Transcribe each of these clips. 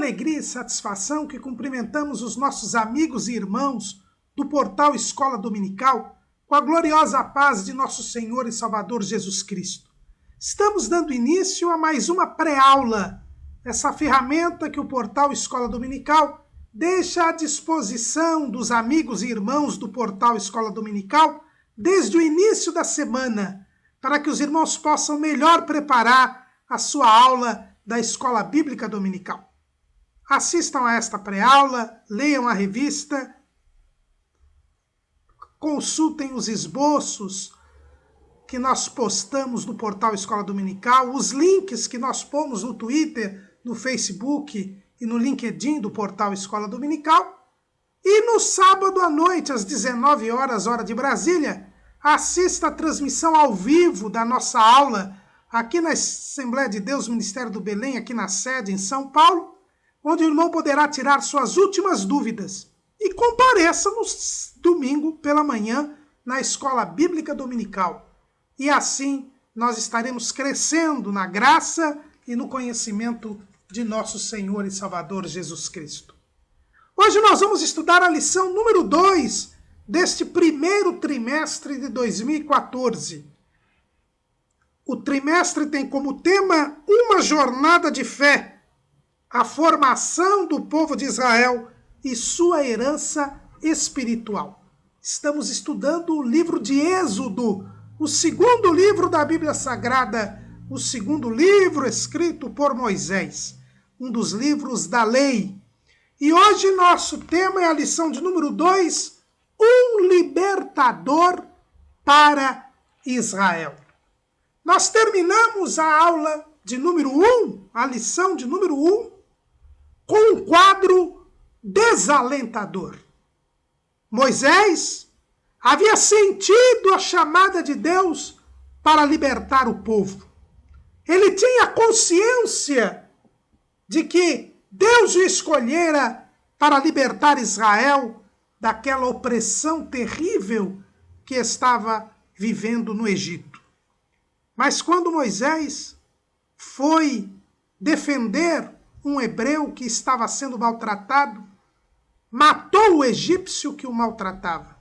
alegria e satisfação que cumprimentamos os nossos amigos e irmãos do portal Escola Dominical com a gloriosa paz de nosso Senhor e Salvador Jesus Cristo. Estamos dando início a mais uma pré-aula, essa ferramenta que o portal Escola Dominical deixa à disposição dos amigos e irmãos do portal Escola Dominical desde o início da semana, para que os irmãos possam melhor preparar a sua aula da Escola Bíblica Dominical. Assistam a esta pré-aula, leiam a revista, consultem os esboços que nós postamos no portal Escola Dominical, os links que nós pomos no Twitter, no Facebook e no LinkedIn do portal Escola Dominical. E no sábado à noite, às 19 horas, hora de Brasília, assista a transmissão ao vivo da nossa aula aqui na Assembleia de Deus, Ministério do Belém, aqui na sede em São Paulo, onde o irmão poderá tirar suas últimas dúvidas. E compareça no domingo pela manhã na Escola Bíblica Dominical. E assim nós estaremos crescendo na graça e no conhecimento de nosso Senhor e Salvador Jesus Cristo. Hoje nós vamos estudar a lição número 2 deste primeiro trimestre de 2014. O trimestre tem como tema uma jornada de fé, a formação do povo de Israel e sua herança espiritual. Estamos estudando o livro de Êxodo, o segundo livro da Bíblia Sagrada, o segundo livro escrito por Moisés, um dos livros da lei. E hoje nosso tema é a lição de número 2, um libertador para Israel. Nós terminamos a aula de número 1, a lição de número 1, com um quadro desalentador. Moisés havia sentido a chamada de Deus para libertar o povo. Ele tinha consciência de que Deus o escolhera para libertar Israel daquela opressão terrível que estava vivendo no Egito. Mas quando Moisés foi defender um hebreu que estava sendo maltratado, matou o egípcio que o maltratava.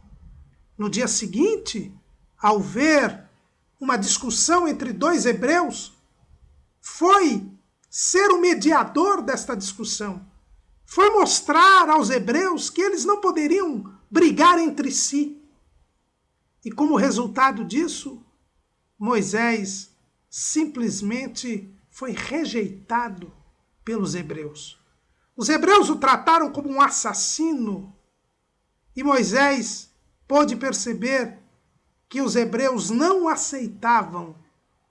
No dia seguinte, ao ver uma discussão entre dois hebreus, foi ser o mediador desta discussão. Foi mostrar aos hebreus que eles não poderiam brigar entre si. E como resultado disso, Moisés simplesmente foi rejeitado pelos hebreus. Os hebreus o trataram como um assassino e Moisés pôde perceber que os hebreus não o aceitavam,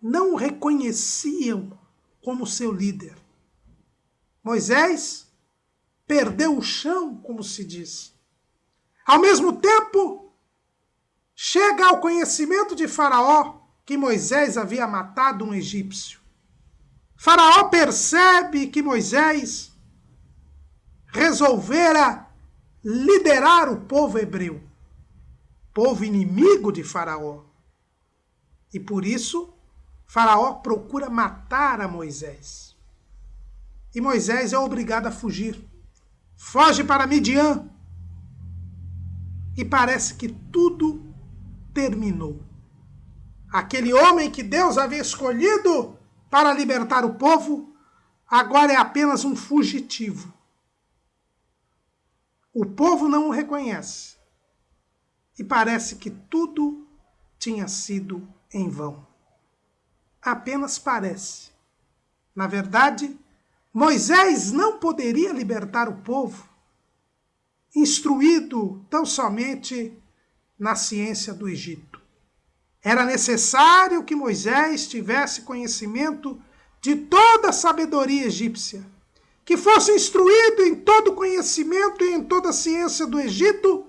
não o reconheciam como seu líder. Moisés perdeu o chão, como se diz. Ao mesmo tempo, chega ao conhecimento de Faraó que Moisés havia matado um egípcio. Faraó percebe que Moisés resolvera liderar o povo hebreu, povo inimigo de Faraó. E por isso, Faraó procura matar a Moisés. E Moisés é obrigado a fugir. Foge para Midian. E parece que tudo terminou. Aquele homem que Deus havia escolhido para libertar o povo, agora é apenas um fugitivo. O povo não o reconhece. E parece que tudo tinha sido em vão. Apenas parece. Na verdade, Moisés não poderia libertar o povo, instruído tão somente na ciência do Egito. Era necessário que Moisés tivesse conhecimento de toda a sabedoria egípcia, que fosse instruído em todo o conhecimento e em toda a ciência do Egito,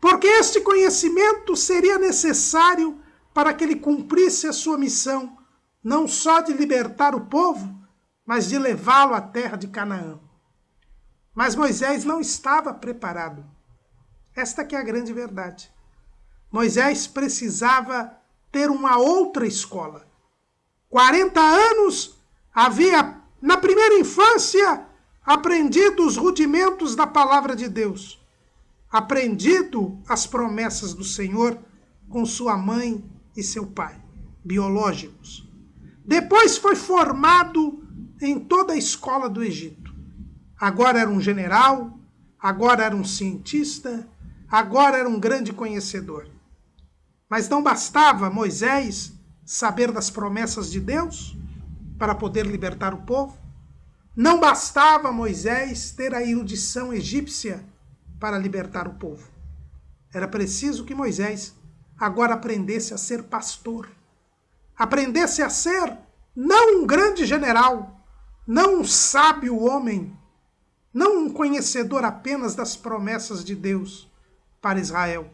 porque este conhecimento seria necessário para que ele cumprisse a sua missão, não só de libertar o povo, mas de levá-lo à terra de Canaã. Mas Moisés não estava preparado. Esta que é a grande verdade. Moisés precisava ter uma outra escola. 40 anos havia, na primeira infância, aprendido os rudimentos da palavra de Deus, aprendido as promessas do Senhor com sua mãe e seu pai, biológicos. Depois foi formado em toda a escola do Egito. Agora era um general, agora era um cientista, agora era um grande conhecedor. Mas não bastava Moisés saber das promessas de Deus para poder libertar o povo? Não bastava Moisés ter a erudição egípcia para libertar o povo. Era preciso que Moisés agora aprendesse a ser pastor. Aprendesse a ser não um grande general, não um sábio homem, não um conhecedor apenas das promessas de Deus para Israel,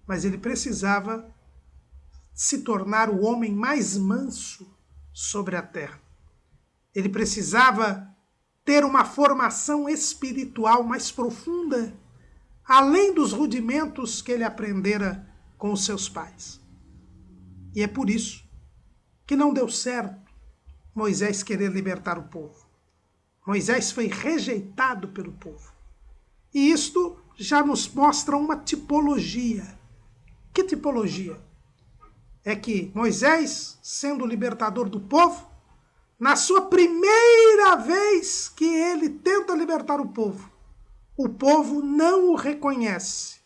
mas ele precisava se tornar o homem mais manso sobre a terra. Ele precisava ter uma formação espiritual mais profunda, além dos rudimentos que ele aprendera com os seus pais. E é por isso que não deu certo Moisés querer libertar o povo. Moisés foi rejeitado pelo povo. E isto já nos mostra uma tipologia. Que tipologia? É que Moisés, sendo o libertador do povo, na sua primeira vez que ele tenta libertar o povo não o reconhece.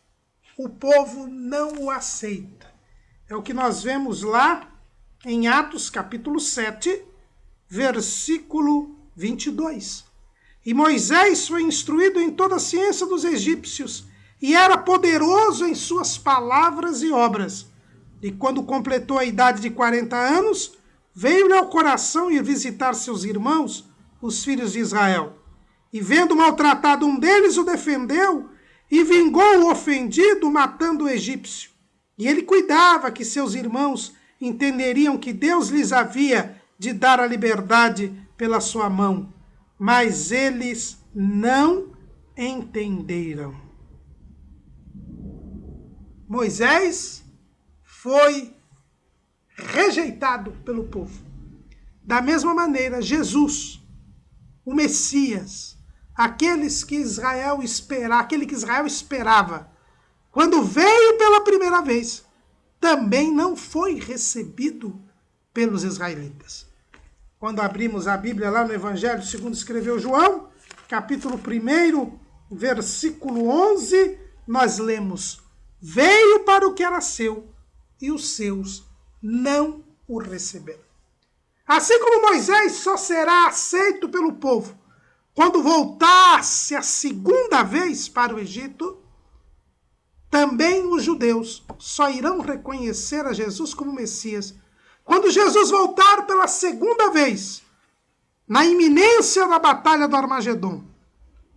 O povo não o aceita. É o que nós vemos lá em Atos capítulo 7, versículo 22. E Moisés foi instruído em toda a ciência dos egípcios, e era poderoso em suas palavras e obras. E quando completou a idade de 40 anos, veio-lhe ao coração ir visitar seus irmãos, os filhos de Israel. E vendo maltratado um deles, o defendeu, e vingou o ofendido, matando o egípcio. E ele cuidava que seus irmãos entenderiam que Deus lhes havia de dar a liberdade pela sua mão, mas eles não entenderam. Moisés foi rejeitado pelo povo. Da mesma maneira, Jesus, o Messias, aquele que Israel esperava, quando veio pela primeira vez, também não foi recebido pelos israelitas. Quando abrimos a Bíblia lá no Evangelho segundo escreveu João, capítulo 1, versículo 11, nós lemos: veio para o que era seu, e os seus não o receberam. Assim como Moisés só será aceito pelo povo quando voltasse a segunda vez para o Egito, também os judeus só irão reconhecer a Jesus como Messias quando Jesus voltar pela segunda vez, na iminência da batalha do Armagedon.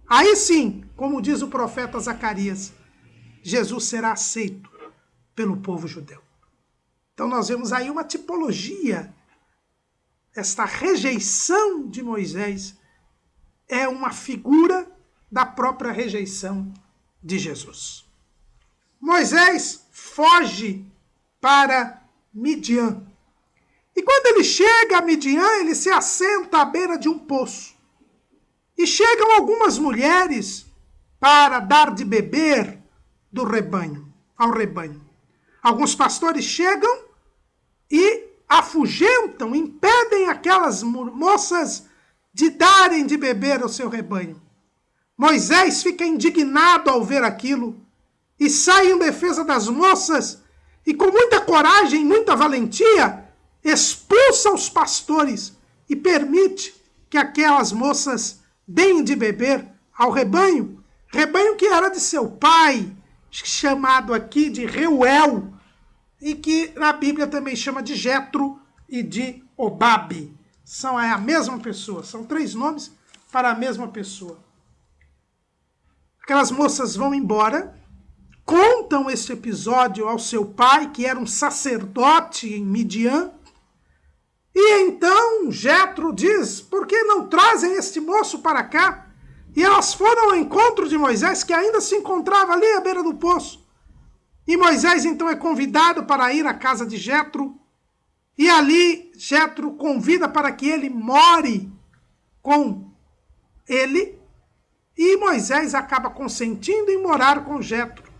Aí sim, como diz o profeta Zacarias, Jesus será aceito pelo povo judeu. Então nós vemos aí uma tipologia. Esta rejeição de Moisés é uma figura da própria rejeição de Jesus. Moisés foge para Midian. E quando ele chega a Midian, ele se assenta à beira de um poço. E chegam algumas mulheres para dar de beber ao rebanho. Alguns pastores chegam e afugentam, impedem aquelas moças de darem de beber ao seu rebanho. Moisés fica indignado ao ver aquilo e sai em defesa das moças e com muita coragem, muita valentia, expulsa os pastores e permite que aquelas moças deem de beber ao rebanho que era de seu pai, chamado aqui de Reuel, e que na Bíblia também chama de Jetro e de Obabe. São a mesma pessoa, são 3 nomes para a mesma pessoa. Aquelas moças vão embora, contam este episódio ao seu pai, que era um sacerdote em Midian, e então Jetro diz: por que não trazem este moço para cá? E elas foram ao encontro de Moisés, que ainda se encontrava ali à beira do poço. E Moisés então é convidado para ir à casa de Jetro, e ali Jetro convida para que ele more com ele, E Moisés acaba consentindo em morar com Jetro.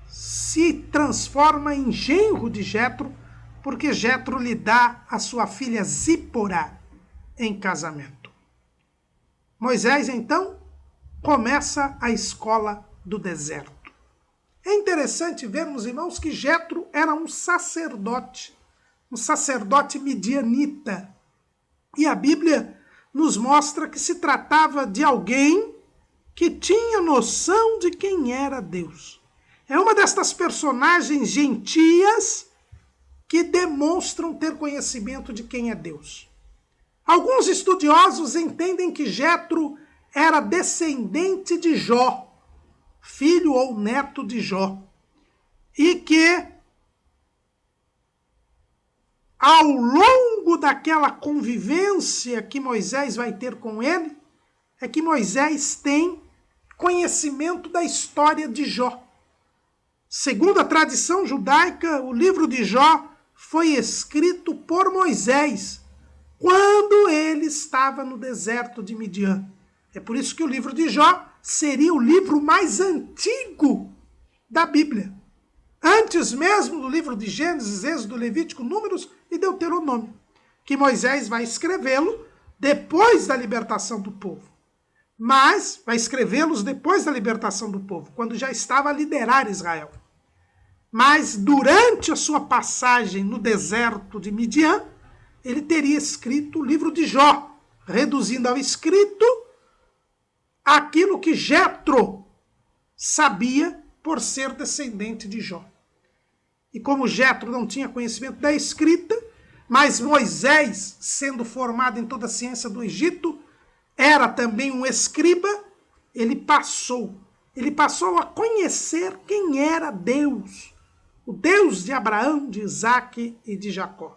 Se transforma em genro de Jetro, porque Jetro lhe dá a sua filha Zípora em casamento. Moisés, então, começa a escola do deserto. É interessante vermos, irmãos, que Jetro era um sacerdote midianita. E a Bíblia nos mostra que se tratava de alguém que tinha noção de quem era Deus. É uma destas personagens gentias que demonstram ter conhecimento de quem é Deus. Alguns estudiosos entendem que Jetro era descendente de Jó, filho ou neto de Jó, e que, ao longo daquela convivência que Moisés vai ter com ele, é que Moisés tem conhecimento da história de Jó. Segundo a tradição judaica, o livro de Jó foi escrito por Moisés quando ele estava no deserto de Midian. É por isso que o livro de Jó seria o livro mais antigo da Bíblia. Antes mesmo do livro de Gênesis, Êxodo, Levítico, Números e Deuteronômio, que Moisés vai escrevê-lo depois da libertação do povo. Mas vai escrevê-los depois da libertação do povo, quando já estava a liderar Israel. Mas durante a sua passagem no deserto de Midian, ele teria escrito o livro de Jó, reduzindo ao escrito aquilo que Jetro sabia por ser descendente de Jó. E como Jetro não tinha conhecimento da escrita, mas Moisés, sendo formado em toda a ciência do Egito, era também um escriba, ele passou a conhecer quem era Deus, o Deus de Abraão, de Isaque e de Jacó.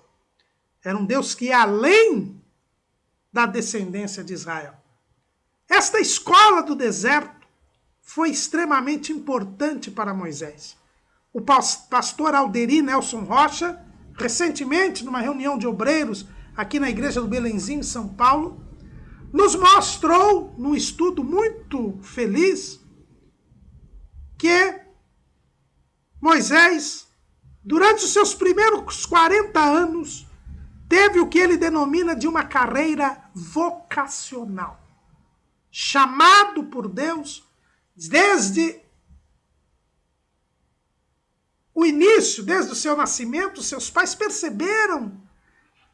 Era um Deus que ia além da descendência de Israel. Esta escola do deserto foi extremamente importante para Moisés. O pastor Alderi Nelson Rocha, recentemente, numa reunião de obreiros aqui na igreja do Belenzinho, em São Paulo, nos mostrou, num estudo muito feliz, que Moisés, durante os seus primeiros 40 anos, teve o que ele denomina de uma carreira vocacional. Chamado por Deus, desde o início, desde o seu nascimento, seus pais perceberam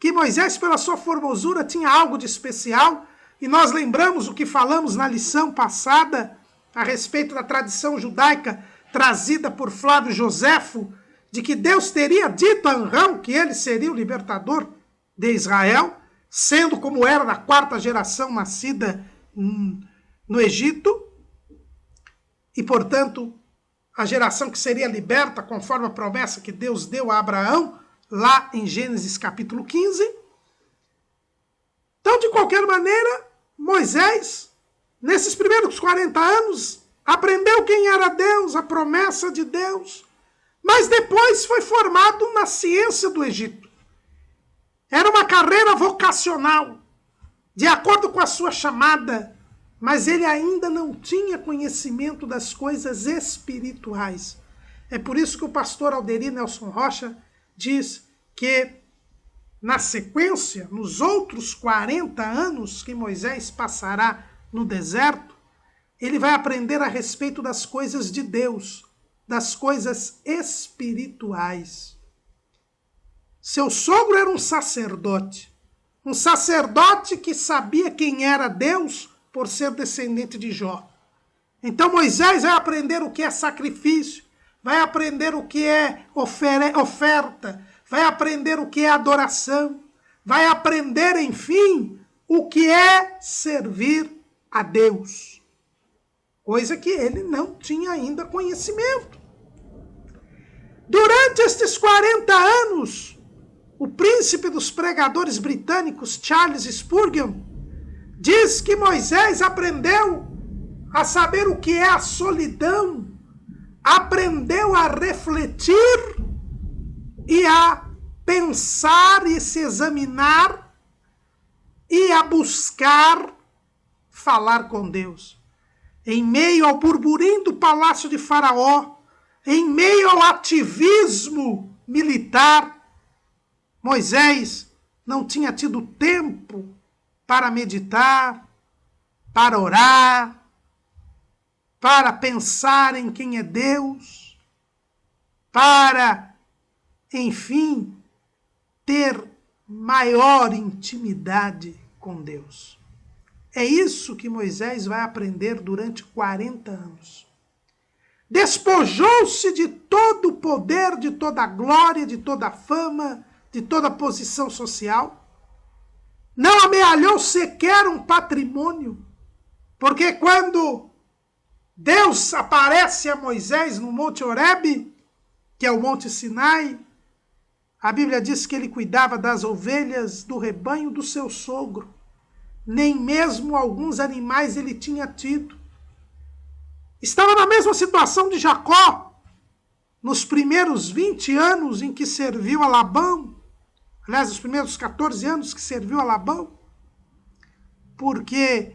que Moisés, pela sua formosura, tinha algo de especial. E nós lembramos o que falamos na lição passada a respeito da tradição judaica trazida por Flávio Joséfo, de que Deus teria dito a Amrão que ele seria o libertador de Israel, sendo como era da 4ª geração nascida no Egito, e, portanto, a geração que seria liberta conforme a promessa que Deus deu a Abraão, lá em Gênesis capítulo 15. Então, de qualquer maneira, Moisés, nesses primeiros 40 anos, aprendeu quem era Deus, a promessa de Deus, mas depois foi formado na ciência do Egito. Era uma carreira vocacional, de acordo com a sua chamada, mas ele ainda não tinha conhecimento das coisas espirituais. É por isso que o pastor Alderi Nelson Rocha diz que, na sequência, nos outros 40 anos que Moisés passará no deserto, ele vai aprender a respeito das coisas de Deus, das coisas espirituais. Seu sogro era um sacerdote que sabia quem era Deus por ser descendente de Jó. Então Moisés vai aprender o que é sacrifício, vai aprender o que é oferta, vai aprender o que é adoração, vai aprender, enfim, o que é servir a Deus. Coisa que ele não tinha ainda conhecimento. Durante estes 40 anos, o príncipe dos pregadores britânicos, Charles Spurgeon, diz que Moisés aprendeu a saber o que é a solidão, aprendeu a refletir e a pensar e se examinar e a buscar falar com Deus. em meio ao burburinho do palácio de Faraó, em meio ao ativismo militar, Moisés não tinha tido tempo para meditar, para orar, para pensar em quem é Deus, para, enfim, ter maior intimidade com Deus. É isso que Moisés vai aprender durante 40 anos. Despojou-se de todo o poder, de toda a glória, de toda a fama, de toda a posição social. Não amealhou sequer um patrimônio, porque quando Deus aparece a Moisés no Monte Horebe, que é o Monte Sinai, a Bíblia diz que ele cuidava das ovelhas do rebanho do seu sogro. Nem mesmo alguns animais ele tinha tido. Estava na mesma situação de Jacó, nos primeiros 20 anos em que serviu a Labão, aliás, os primeiros 14 anos que serviu a Labão, porque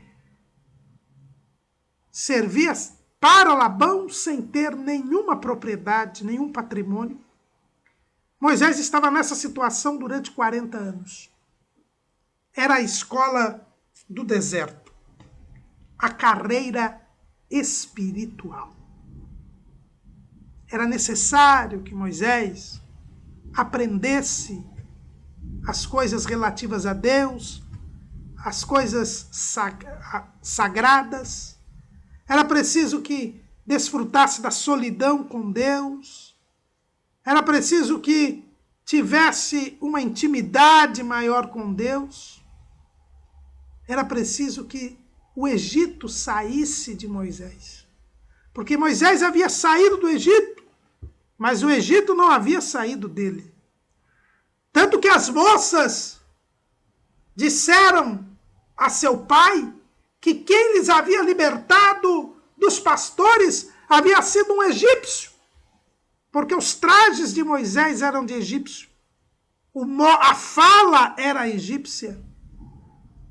servia para Labão sem ter nenhuma propriedade, nenhum patrimônio. Moisés estava nessa situação durante 40 anos. Era a escola do deserto, a carreira espiritual. Era necessário que Moisés aprendesse as coisas relativas a Deus, as coisas sagradas. Era preciso que desfrutasse da solidão com Deus. Era preciso que tivesse uma intimidade maior com Deus. Era preciso que o Egito saísse de Moisés. Porque Moisés havia saído do Egito, mas o Egito não havia saído dele. Tanto que as moças disseram a seu pai que quem lhes havia libertado dos pastores havia sido um egípcio, porque os trajes de Moisés eram de egípcio, a fala era egípcia,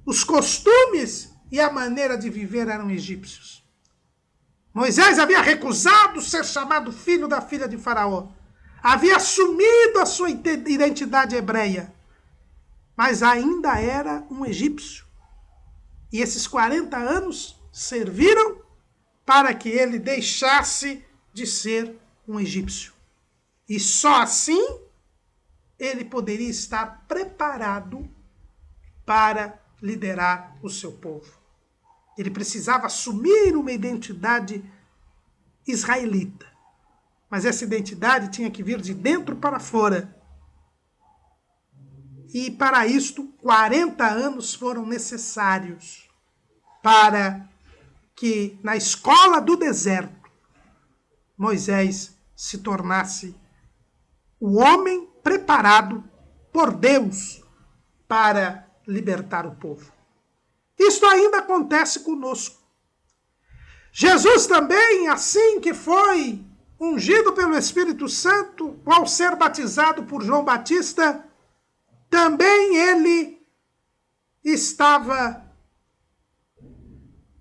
os costumes e a maneira de viver eram egípcios. Moisés havia recusado ser chamado filho da filha de Faraó, havia assumido a sua identidade hebreia, mas ainda era um egípcio. E esses 40 anos serviram para que ele deixasse de ser um egípcio. E só assim ele poderia estar preparado para liderar o seu povo. Ele precisava assumir uma identidade israelita. Mas essa identidade tinha que vir de dentro para fora. E para isto, 40 anos foram necessários para que na escola do deserto Moisés se tornasse o homem preparado por Deus para libertar o povo. Isto ainda acontece conosco. Jesus também, assim que foi ungido pelo Espírito Santo, ao ser batizado por João Batista, também ele estava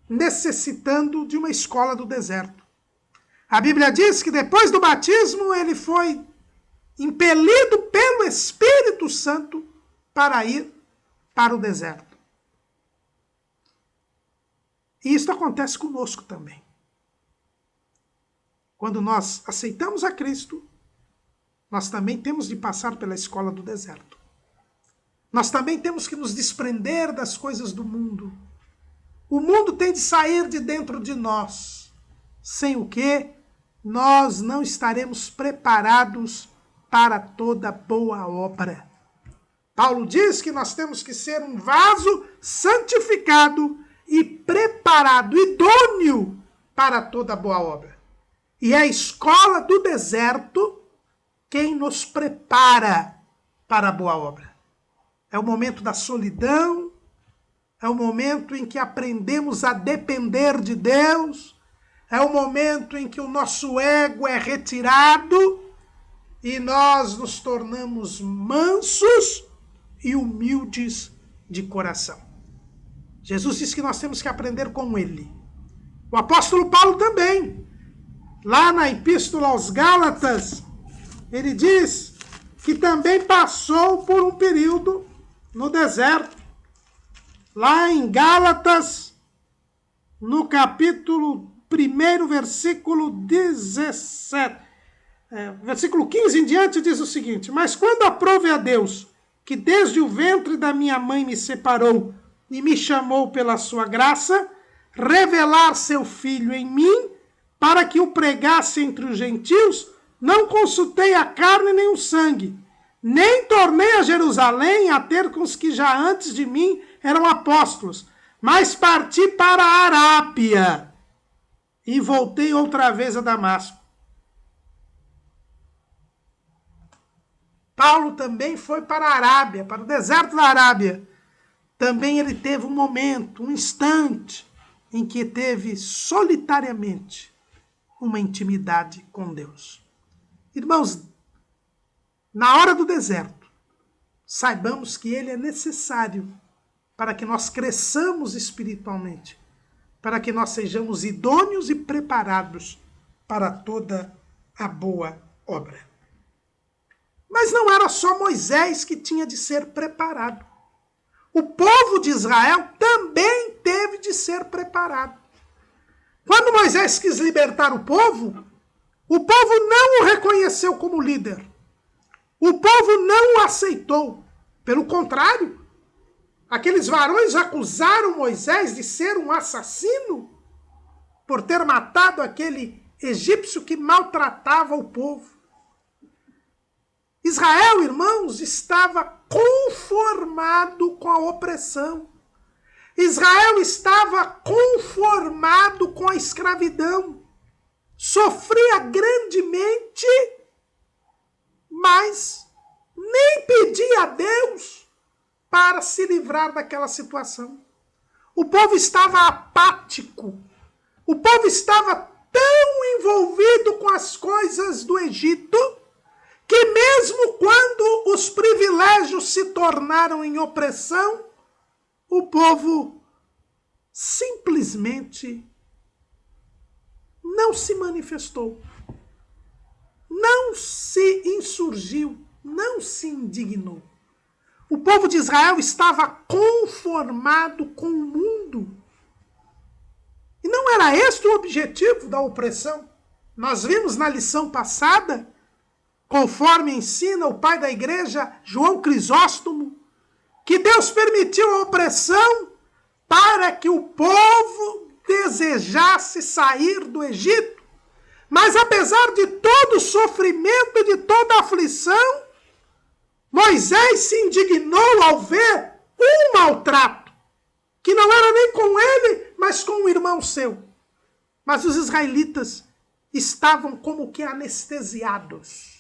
necessitando de uma escola do deserto. A Bíblia diz que depois do batismo ele foi impelido pelo Espírito Santo para ir para o deserto. E isso acontece conosco também. Quando nós aceitamos a Cristo, nós também temos de passar pela escola do deserto. Nós também temos que nos desprender das coisas do mundo. O mundo tem de sair de dentro de nós, sem o que nós não estaremos preparados para toda boa obra. Paulo diz que nós temos que ser um vaso santificado e preparado, idôneo para toda boa obra. E é a escola do deserto quem nos prepara para a boa obra. É o momento da solidão, é o momento em que aprendemos a depender de Deus, é o momento em que o nosso ego é retirado e nós nos tornamos mansos e humildes de coração. Jesus diz que nós temos que aprender com Ele. O apóstolo Paulo também, lá na Epístola aos Gálatas, ele diz que também passou por um período no deserto. Lá em Gálatas, no capítulo 1, versículo 17, versículo 15 em diante, diz o seguinte: mas quando aprove a Deus, que desde o ventre da minha mãe me separou e me chamou pela sua graça, revelar seu Filho em mim, para que o pregasse entre os gentios, não consultei a carne nem o sangue, nem tornei a Jerusalém a ter com os que já antes de mim eram apóstolos, mas parti para a Arábia e voltei outra vez a Damasco. Paulo também foi para a Arábia, para o deserto da Arábia. Também ele teve um momento, um instante, em que teve solitariamente uma intimidade com Deus. Irmãos, na hora do deserto, saibamos que ele é necessário para que nós cresçamos espiritualmente, para que nós sejamos idôneos e preparados para toda a boa obra. Mas não era só Moisés que tinha de ser preparado. O povo de Israel também teve de ser preparado. Quando Moisés quis libertar o povo não o reconheceu como líder. O povo não o aceitou. Pelo contrário, aqueles varões acusaram Moisés de ser um assassino por ter matado aquele egípcio que maltratava o povo. Israel, irmãos, estava conformado com a opressão. Israel estava conformado com a escravidão. Sofria grandemente, mas nem pedia a Deus para se livrar daquela situação. O povo estava apático. O povo estava tão envolvido com as coisas do Egito que mesmo quando os privilégios se tornaram em opressão, o povo simplesmente não se manifestou, não se insurgiu, não se indignou. O povo de Israel estava conformado com o mundo. E não era este o objetivo da opressão. Nós vimos na lição passada, conforme ensina o pai da igreja, João Crisóstomo, que Deus permitiu a opressão para que o povo desejasse sair do Egito. Mas apesar de todo o sofrimento e de toda a aflição, Moisés se indignou ao ver um maltrato, que não era nem com ele, mas com um irmão seu. Mas os israelitas estavam como que anestesiados.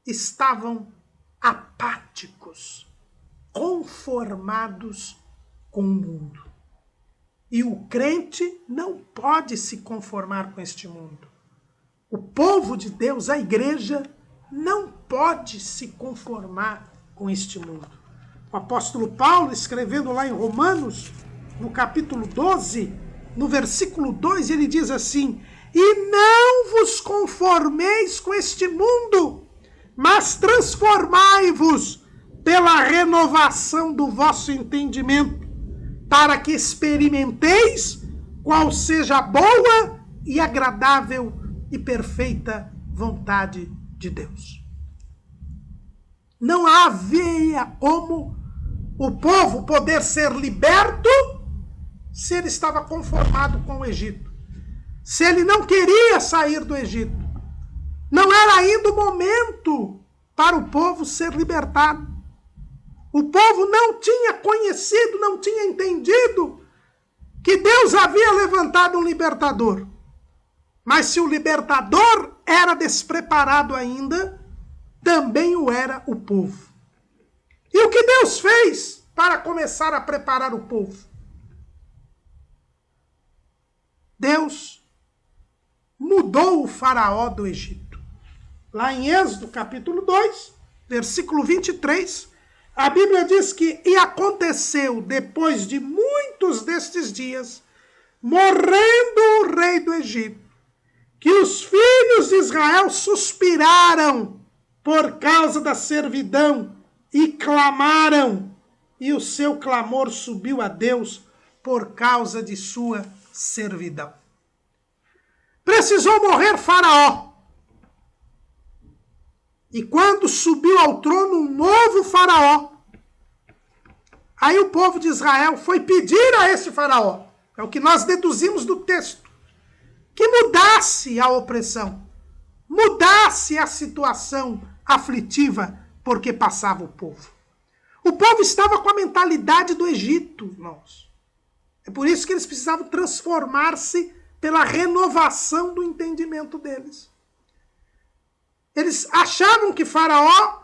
Estavam apáticos, conformados com o mundo. E o crente não pode se conformar com este mundo. O povo de Deus, a igreja, não pode se conformar com este mundo. O apóstolo Paulo, escrevendo lá em Romanos, no capítulo 12, no versículo 2, ele diz assim: e não vos conformeis com este mundo, mas transformai-vos pela renovação do vosso entendimento, para que experimenteis qual seja a boa e agradável e perfeita vontade de Deus. Não havia como o povo poder ser liberto se ele estava conformado com o Egito. Se ele não queria sair do Egito. Não era ainda o momento para o povo ser libertado. O povo não tinha conhecido, não tinha entendido que Deus havia levantado um libertador. Mas se o libertador era despreparado ainda, também o era o povo. E o que Deus fez para começar a preparar o povo? Deus mudou o faraó do Egito. Lá em Êxodo, capítulo 2, versículo 23, a Bíblia diz que: e aconteceu, depois de muitos destes dias, morrendo o rei do Egito, que os filhos de Israel suspiraram por causa da servidão e clamaram, e o seu clamor subiu a Deus por causa de sua servidão. Precisou morrer Faraó. E quando subiu ao trono um novo Faraó, aí o povo de Israel foi pedir a esse Faraó, é o que nós deduzimos do texto, que mudasse a opressão, mudasse a situação aflitiva porque passava o povo. O povo estava com a mentalidade do Egito, irmãos. É por isso que eles precisavam transformar-se pela renovação do entendimento deles. Eles achavam que Faraó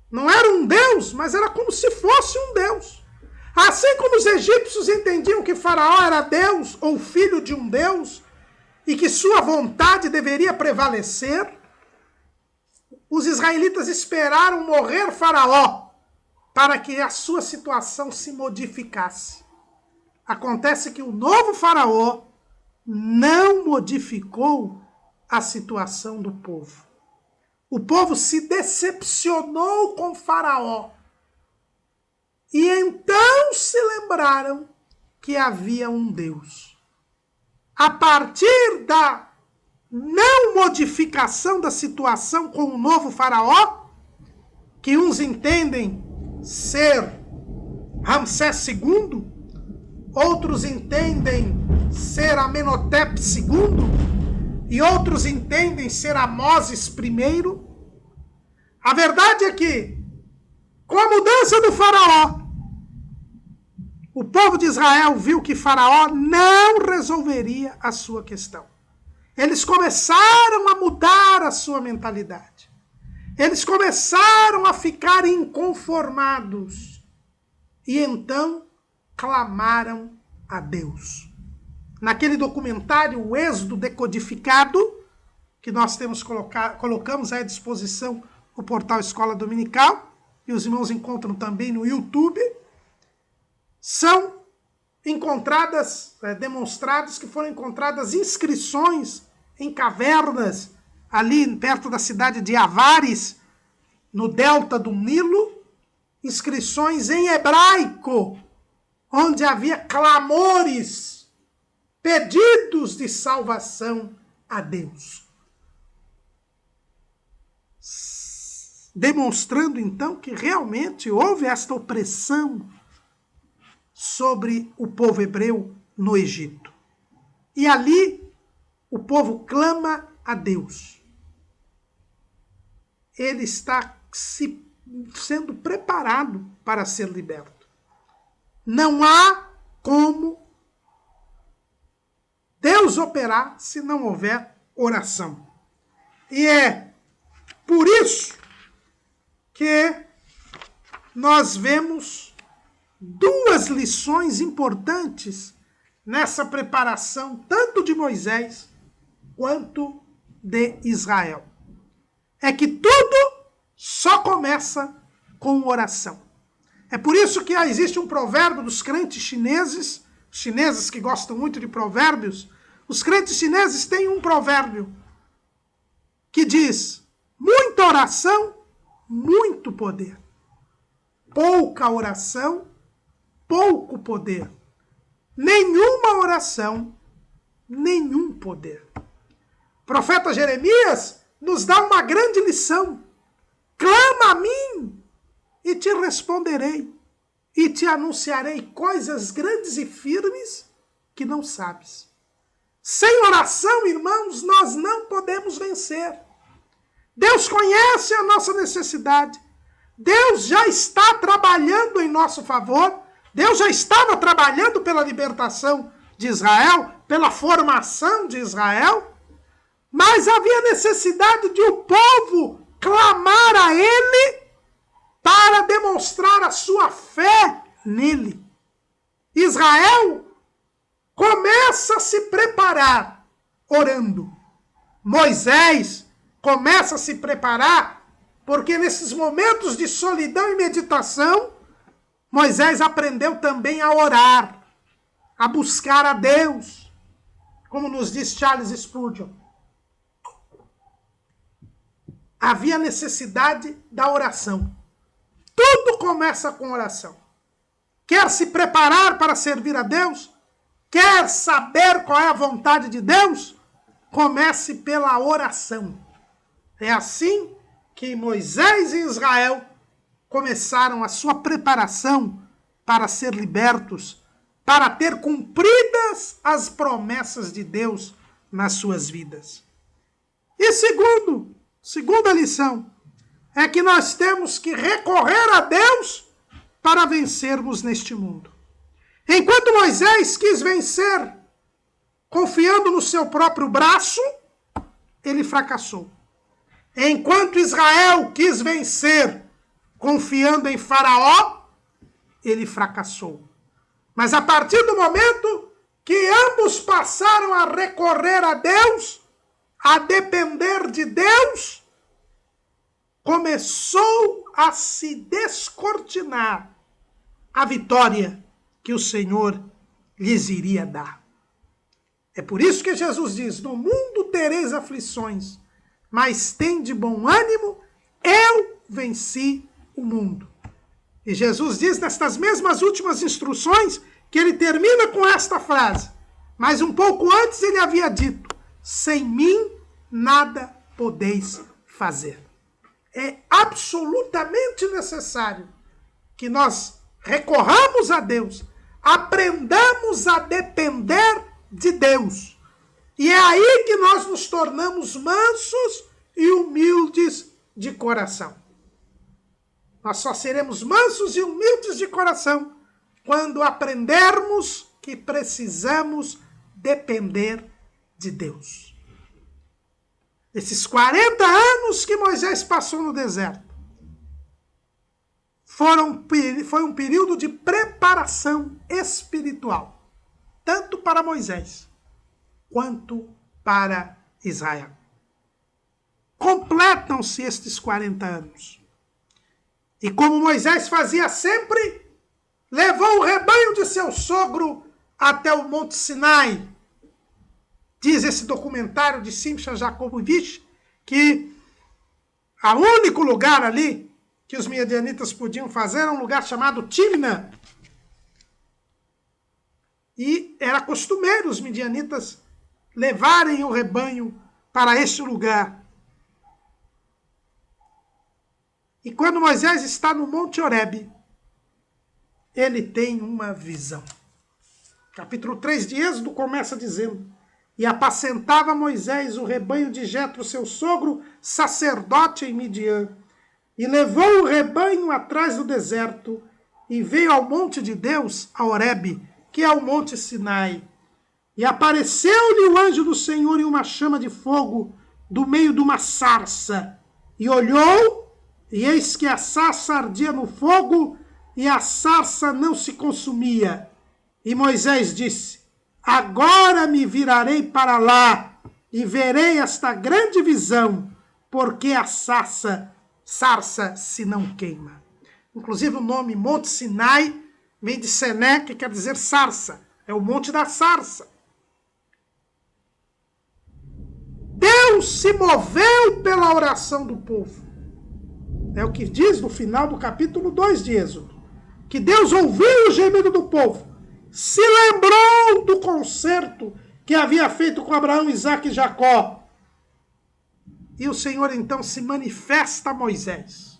não era um deus, mas era como se fosse um deus. Assim como os egípcios entendiam que Faraó era Deus ou filho de um Deus e que sua vontade deveria prevalecer, os israelitas esperaram morrer Faraó para que a sua situação se modificasse. Acontece que o novo Faraó não modificou a situação do povo. O povo se decepcionou com Faraó. E então se lembraram que havia um Deus. A partir da não modificação da situação com o novo Faraó, que uns entendem ser Ramsés II, outros entendem ser Amenhotep II, e outros entendem ser Amoses I. A verdade é que, com a mudança do Faraó, o povo de Israel viu que Faraó não resolveria a sua questão. Eles começaram a mudar a sua mentalidade. Eles começaram a ficar inconformados. E então clamaram a Deus. Naquele documentário, o Êxodo Decodificado, que nós colocamos à disposição no portal Escola Dominical, e os irmãos encontram também no YouTube, são encontradas, demonstrados que foram encontradas inscrições em cavernas, ali perto da cidade de Avares, no delta do Nilo, inscrições em hebraico, onde havia clamores, pedidos de salvação a Deus. Demonstrando então que realmente houve esta opressão sobre o povo hebreu no Egito. E ali o povo clama a Deus. Ele está sendo preparado para ser liberto. Não há como Deus operar se não houver oração. E é por isso que nós vemos duas lições importantes nessa preparação, tanto de Moisés quanto de Israel. É que tudo só começa com oração. É por isso que existe um provérbio dos crentes chineses, os chineses que gostam muito de provérbios, os crentes chineses têm um provérbio que diz: muita oração, muito poder. Pouca oração, pouco poder. Nenhuma oração, nenhum poder. O profeta Jeremias nos dá uma grande lição. Clama a mim e te responderei, e te anunciarei coisas grandes e firmes que não sabes. Sem oração, irmãos, nós não podemos vencer. Deus conhece a nossa necessidade. Deus já está trabalhando em nosso favor. Deus já estava trabalhando pela libertação de Israel, pela formação de Israel. Mas havia necessidade de o povo clamar a Ele para demonstrar a sua fé nele. Israel começa a se preparar orando. Moisés começa a se preparar porque nesses momentos de solidão e meditação, Moisés aprendeu também a orar. a buscar a Deus, como nos diz Charles Spurgeon. Havia necessidade da oração. Tudo começa com oração. Quer se preparar para servir a Deus? Quer saber qual é a vontade de Deus? Comece pela oração. É assim que Moisés e Israel começaram a sua preparação para ser libertos, para ter cumpridas as promessas de Deus nas suas vidas. E segunda lição, é que nós temos que recorrer a Deus para vencermos neste mundo. Enquanto Moisés quis vencer confiando no seu próprio braço, ele fracassou. Enquanto Israel quis vencer confiando em Faraó, ele fracassou. Mas a partir do momento que ambos passaram a recorrer a Deus, a depender de Deus, começou a se descortinar a vitória que o Senhor lhes iria dar. É por isso que Jesus diz: no mundo tereis aflições, mas tende bom ânimo, eu venci o mundo. E Jesus diz nestas mesmas últimas instruções que ele termina com esta frase. Mas um pouco antes ele havia dito: sem mim nada podeis fazer. É absolutamente necessário que nós recorramos a Deus, aprendamos a depender de Deus. E é aí que nós nos tornamos mansos e humildes de coração. Nós só seremos mansos e humildes de coração quando aprendermos que precisamos depender de Deus. Esses 40 anos que Moisés passou no deserto foi um período de preparação espiritual, tanto para Moisés quanto para Israel. Completam-se estes 40 anos. E como Moisés fazia sempre, levou o rebanho de seu sogro até o Monte Sinai. Diz esse documentário de Simcha Jacobovich que o único lugar ali que os midianitas podiam fazer era um lugar chamado Timna. E era costumeiro os midianitas levarem o rebanho para este lugar. E quando Moisés está no Monte Horebe, ele tem uma visão. Capítulo 3 de Êxodo começa dizendo: e apacentava Moisés o rebanho de Jetro, seu sogro, sacerdote em Midian. E levou o rebanho atrás do deserto, e veio ao monte de Deus, a Horebe, que é o monte Sinai. E apareceu-lhe o anjo do Senhor em uma chama de fogo, do meio de uma sarça. E olhou, e eis que a sarça ardia no fogo, e a sarça não se consumia. E Moisés disse: agora me virarei para lá, e verei esta grande visão, porque a sarça se não queima. Inclusive o nome Monte Sinai vem de Sené, que quer dizer sarça. É o monte da sarça. Deus se moveu pela oração do povo. É o que diz no final do capítulo 2 de Êxodo. Que Deus ouviu o gemido do povo. Se lembrou do concerto que havia feito com Abraão, Isaque e Jacó. E o Senhor então se manifesta a Moisés.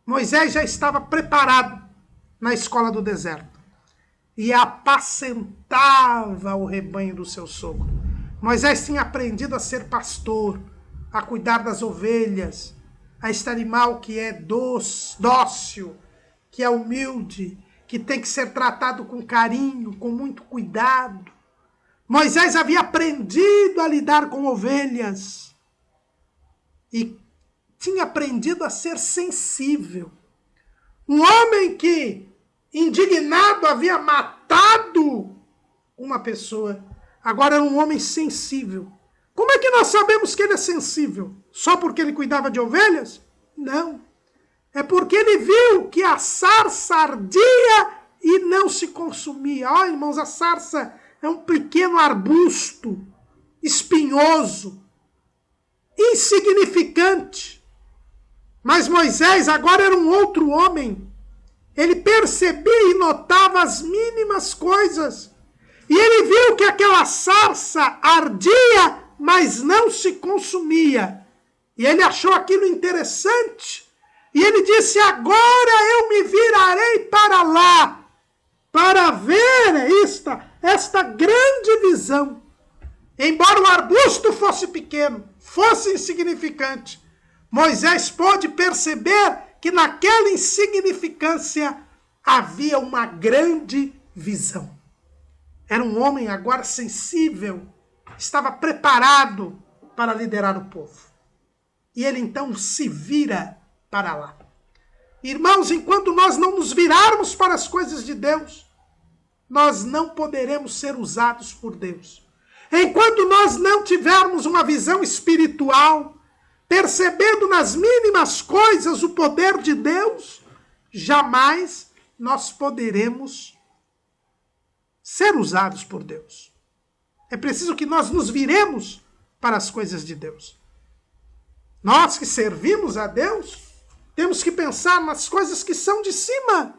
Moisés já estava preparado na escola do deserto. E apacentava o rebanho do seu sogro. Moisés tinha aprendido a ser pastor, a cuidar das ovelhas, a este animal que é dócil, que é humilde, que tem que ser tratado com carinho, com muito cuidado. Moisés havia aprendido a lidar com ovelhas e tinha aprendido a ser sensível. Um homem que, indignado, havia matado uma pessoa, agora era um homem sensível. Como é que nós sabemos que ele é sensível? Só porque ele cuidava de ovelhas? Não. É porque ele viu que a sarça ardia e não se consumia. Ó, irmãos, a sarça é um pequeno arbusto espinhoso, insignificante. Mas Moisés agora era um outro homem. Ele percebia e notava as mínimas coisas. E ele viu que aquela sarça ardia, mas não se consumia. E ele achou aquilo interessante. E ele disse, agora eu me virarei para lá, para ver esta grande visão. Embora o arbusto fosse pequeno, fosse insignificante, Moisés pôde perceber que naquela insignificância havia uma grande visão. Era um homem agora sensível, estava preparado para liderar o povo. E ele então se vira para lá. Irmãos, enquanto nós não nos virarmos para as coisas de Deus, nós não poderemos ser usados por Deus. Enquanto nós não tivermos uma visão espiritual, percebendo nas mínimas coisas o poder de Deus, jamais nós poderemos ser usados por Deus. É preciso que nós nos viremos para as coisas de Deus. Nós que servimos a Deus, temos que pensar nas coisas que são de cima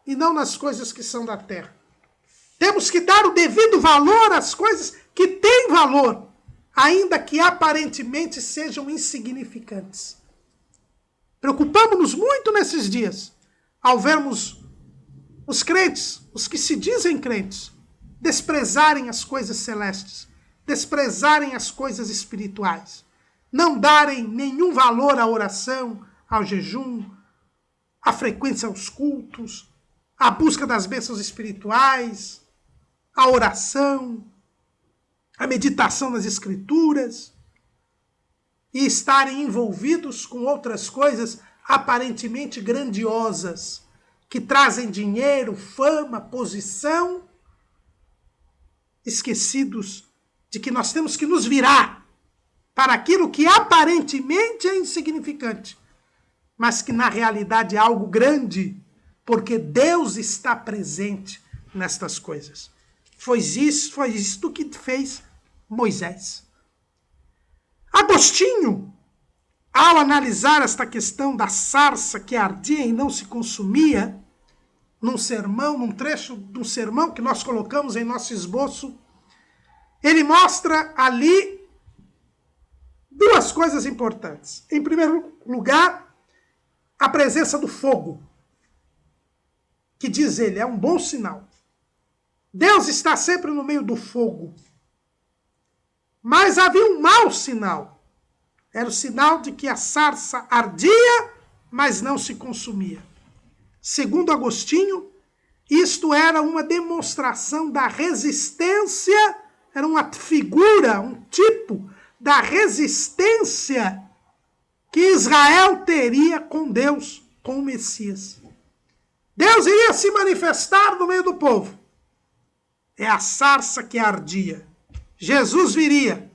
e não nas coisas que são da terra. Temos que dar o devido valor às coisas que têm valor, ainda que aparentemente sejam insignificantes. Preocupamos-nos muito nesses dias, ao vermos os crentes, os que se dizem crentes, desprezarem as coisas celestes, desprezarem as coisas espirituais, não darem nenhum valor à oração, ao jejum, à frequência aos cultos, à busca das bênçãos espirituais, à oração, à meditação nas Escrituras, e estarem envolvidos com outras coisas aparentemente grandiosas, que trazem dinheiro, fama, posição, esquecidos de que nós temos que nos virar para aquilo que aparentemente é insignificante, mas que na realidade é algo grande, porque Deus está presente nestas coisas. Foi isto que fez Moisés. Agostinho, ao analisar esta questão da sarça que ardia e não se consumia, num sermão, num trecho do sermão que nós colocamos em nosso esboço, ele mostra ali duas coisas importantes. Em primeiro lugar, a presença do fogo, que diz ele, é um bom sinal. Deus está sempre no meio do fogo. Mas havia um mau sinal. Era o sinal de que a sarça ardia, mas não se consumia. Segundo Agostinho, isto era uma demonstração da resistência, era uma figura, um tipo da resistência que Israel teria com Deus, com o Messias. Deus iria se manifestar no meio do povo. É a sarça que ardia. Jesus viria,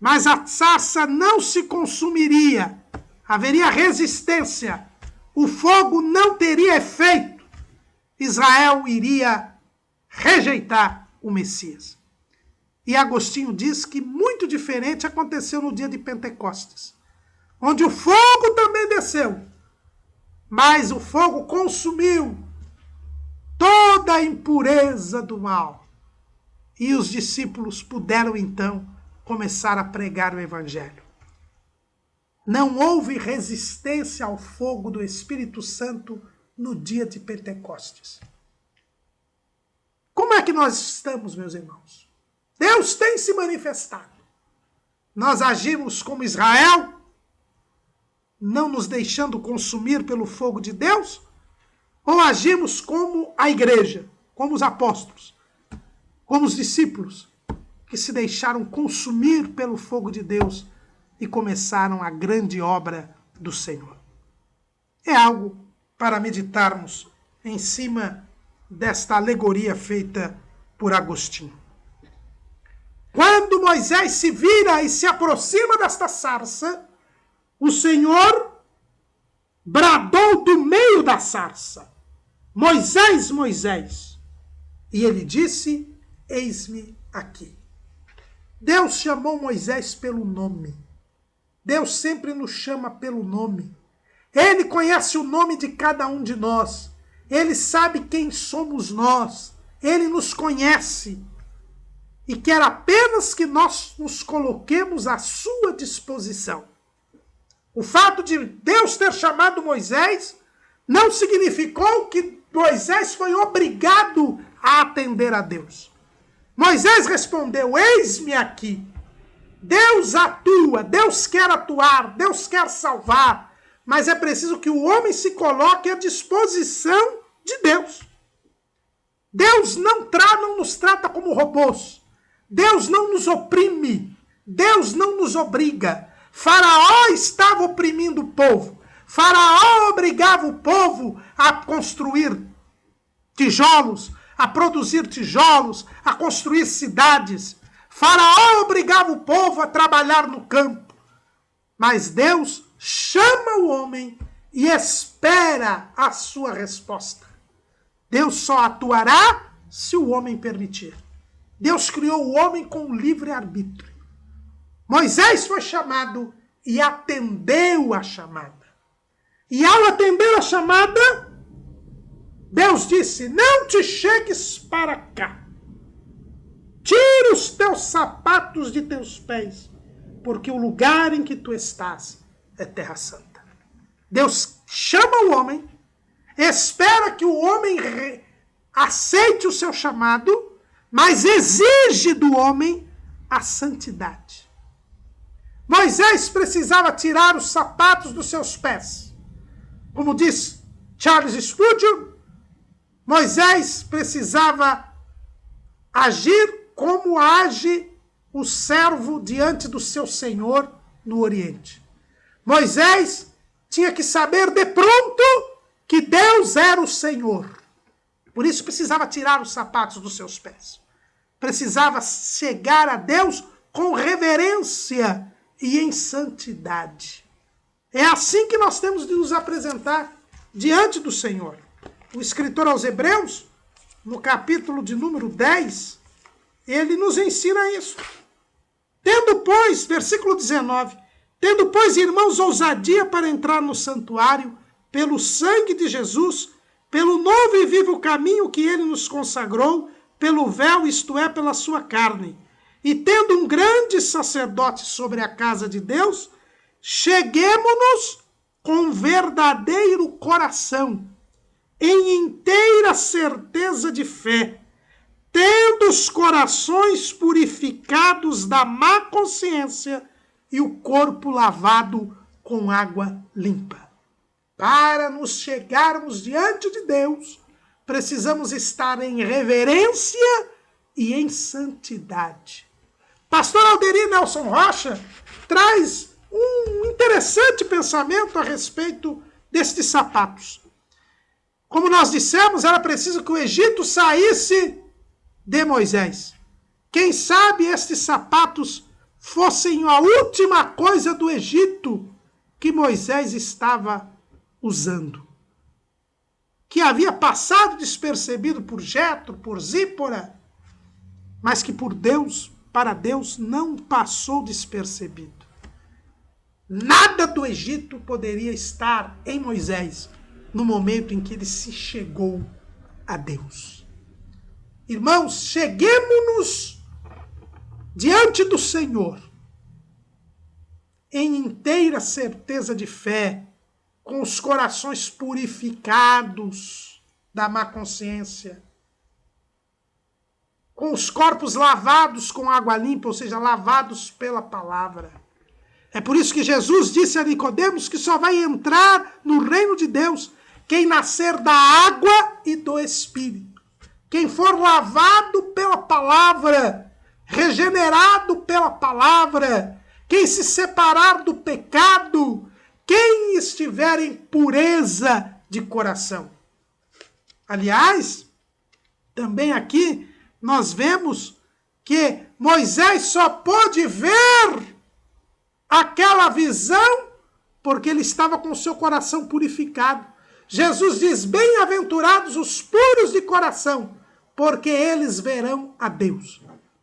mas a sarça não se consumiria. Haveria resistência. O fogo não teria efeito. Israel iria rejeitar o Messias. E Agostinho diz que muito diferente aconteceu no dia de Pentecostes, onde o fogo também desceu, mas o fogo consumiu toda a impureza do mal. E os discípulos puderam então começar a pregar o Evangelho. Não houve resistência ao fogo do Espírito Santo no dia de Pentecostes. Como é que nós estamos, meus irmãos? Deus tem se manifestado. Nós agimos como Israel, não nos deixando consumir pelo fogo de Deus? Ou agimos como a igreja, como os apóstolos, como os discípulos, que se deixaram consumir pelo fogo de Deus e começaram a grande obra do Senhor? É algo para meditarmos em cima desta alegoria feita por Agostinho. Quando Moisés se vira e se aproxima desta sarça, o Senhor bradou do meio da sarça: Moisés, Moisés. E ele disse, eis-me aqui. Deus chamou Moisés pelo nome. Deus sempre nos chama pelo nome. Ele conhece o nome de cada um de nós. Ele sabe quem somos nós. Ele nos conhece. E quer apenas que nós nos coloquemos à sua disposição. O fato de Deus ter chamado Moisés não significou que Moisés foi obrigado a atender a Deus. Moisés respondeu, eis-me aqui. Deus atua, Deus quer atuar, Deus quer salvar, mas é preciso que o homem se coloque à disposição de Deus. Deus não nos trata como robôs. Deus não nos oprime. Deus não nos obriga. Faraó estava oprimindo o povo. Faraó obrigava o povo a construir tijolos, a produzir tijolos, a construir cidades. Faraó obrigava o povo a trabalhar no campo. Mas Deus chama o homem e espera a sua resposta. Deus só atuará se o homem permitir. Deus criou o homem com livre-arbítrio. Moisés foi chamado e atendeu a chamada. E ao atender a chamada, Deus disse, não te chegues para cá. Tira os teus sapatos de teus pés, porque o lugar em que tu estás é terra santa. Deus chama o homem, espera que o homem aceite o seu chamado, mas exige do homem a santidade. Moisés precisava tirar os sapatos dos seus pés. Como diz Charles Spurgeon, Moisés precisava agir como age o servo diante do seu senhor no Oriente. Moisés tinha que saber de pronto que Deus era o Senhor. Por isso precisava tirar os sapatos dos seus pés. Precisava chegar a Deus com reverência e em santidade. É assim que nós temos de nos apresentar diante do Senhor. O escritor aos Hebreus, no capítulo de número 10, ele nos ensina isso. Tendo, pois, versículo 19, tendo, pois, irmãos, ousadia para entrar no santuário, pelo sangue de Jesus, pelo novo e vivo caminho que ele nos consagrou, pelo véu, isto é, pela sua carne. E tendo um grande sacerdote sobre a casa de Deus, cheguemo-nos com verdadeiro coração, em inteira certeza de fé, tendo os corações purificados da má consciência e o corpo lavado com água limpa. Para nos chegarmos diante de Deus, precisamos estar em reverência e em santidade. Pastor Alderi Nelson Rocha traz um interessante pensamento a respeito destes sapatos. Como nós dissemos, era preciso que o Egito saísse de Moisés. Quem sabe estes sapatos fossem a última coisa do Egito que Moisés estava usando. Que havia passado despercebido por Jetro, por Zípora, mas que por Deus, para Deus, não passou despercebido. Nada do Egito poderia estar em Moisés no momento em que ele se chegou a Deus. Irmãos, cheguemo-nos diante do Senhor em inteira certeza de fé, com os corações purificados da má consciência, com os corpos lavados com água limpa, ou seja, lavados pela palavra. É por isso que Jesus disse a Nicodemos que só vai entrar no reino de Deus quem nascer da água e do Espírito. Quem for lavado pela palavra, regenerado pela palavra, quem se separar do pecado, quem estiver em pureza de coração. Aliás, também aqui nós vemos que Moisés só pôde ver aquela visão porque ele estava com o seu coração purificado. Jesus diz, bem-aventurados os puros de coração, porque eles verão a Deus.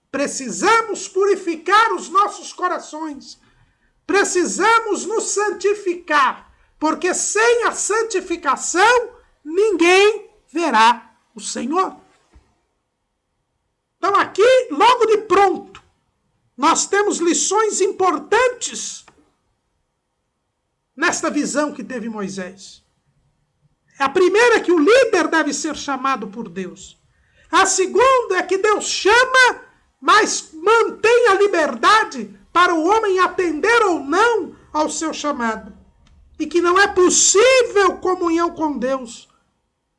Precisamos purificar os nossos corações. Precisamos nos santificar, porque sem a santificação, ninguém verá o Senhor. Então aqui, logo de pronto, nós temos lições importantes nesta visão que teve Moisés. A primeira é que o líder deve ser chamado por Deus. A segunda é que Deus chama, mas mantém a liberdade para o homem atender ou não ao seu chamado. E que não é possível comunhão com Deus,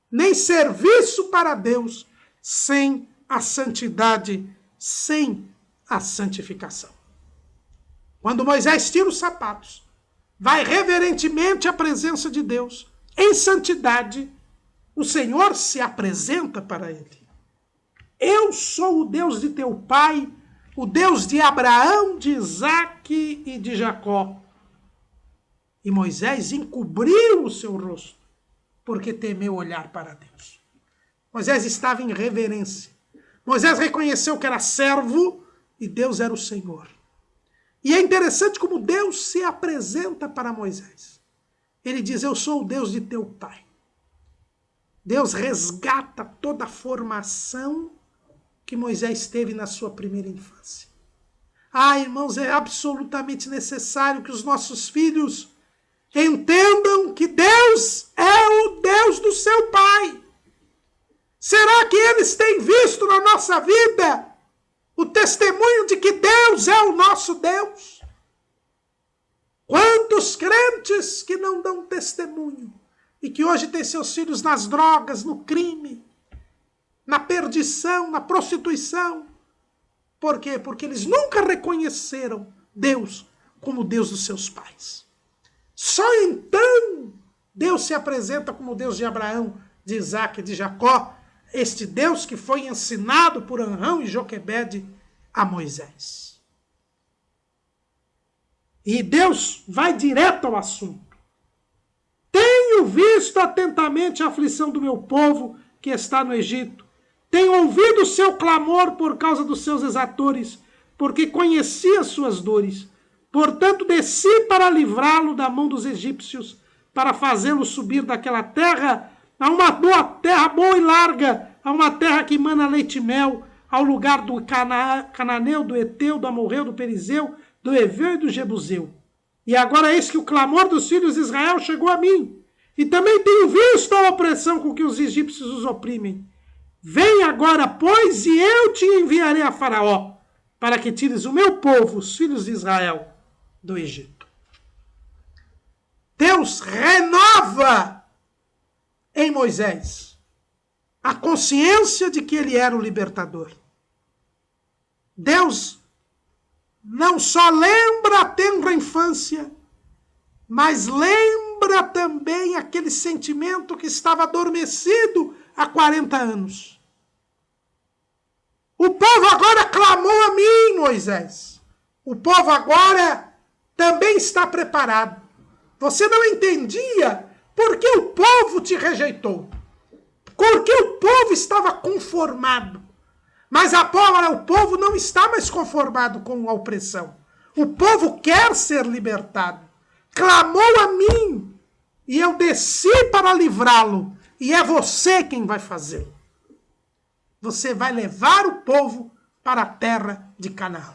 nem serviço para Deus, sem a santidade, sem a santificação. Quando Moisés tira os sapatos, vai reverentemente à presença de Deus, em santidade, o Senhor se apresenta para ele. Eu sou o Deus de teu pai, o Deus de Abraão, de Isaque e de Jacó. E Moisés encobriu o seu rosto, porque temeu olhar para Deus. Moisés estava em reverência. Moisés reconheceu que era servo e Deus era o Senhor. E é interessante como Deus se apresenta para Moisés. Ele diz, eu sou o Deus de teu pai. Deus resgata toda a formação que Moisés teve na sua primeira infância. Irmãos, é absolutamente necessário que os nossos filhos entendam que Deus é o Deus do seu pai. Será que eles têm visto na nossa vida o testemunho de que Deus é o nosso Deus? Quantos crentes que não dão testemunho e que hoje têm seus filhos nas drogas, no crime, na perdição, na prostituição. Por quê? Porque eles nunca reconheceram Deus como Deus dos seus pais. Só então Deus se apresenta como Deus de Abraão, de Isaque e de Jacó, este Deus que foi ensinado por Arão e Joquebede a Moisés. E Deus vai direto ao assunto. Tenho visto atentamente a aflição do meu povo que está no Egito. Tenho ouvido o seu clamor por causa dos seus exatores, porque conheci as suas dores. Portanto, desci para livrá-lo da mão dos egípcios, para fazê-lo subir daquela terra a uma boa terra, boa e larga, a uma terra que emana leite e mel, ao lugar do cananeu, do eteu, do amorreu, do perizeu, do eveu e do jebuseu. E agora eis que o clamor dos filhos de Israel chegou a mim, e também tenho visto a opressão com que os egípcios os oprimem. Vem agora, pois, e eu te enviarei a Faraó, para que tires o meu povo, os filhos de Israel, do Egito. Deus renova em Moisés a consciência de que ele era o libertador. Deus não só lembra a tenra infância, mas lembra também aquele sentimento que estava adormecido há 40 anos. O povo agora clamou a mim, Moisés. O povo agora também está preparado. Você não entendia por que o povo te rejeitou. Porque o povo estava conformado. Mas agora o povo não está mais conformado com a opressão. O povo quer ser libertado. Clamou a mim e eu desci para livrá-lo. E é você quem vai fazê-lo. Você vai levar o povo para a terra de Canaã.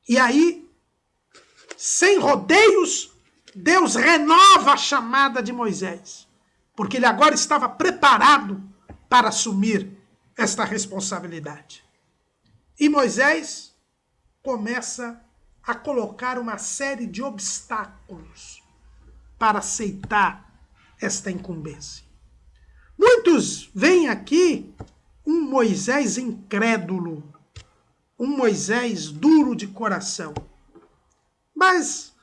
E aí, sem rodeios, Deus renova a chamada de Moisés. Porque ele agora estava preparado para assumir esta responsabilidade. E Moisés começa a colocar uma série de obstáculos para aceitar esta incumbência. Muitos veem aqui um Moisés incrédulo, um Moisés duro de coração. Mas,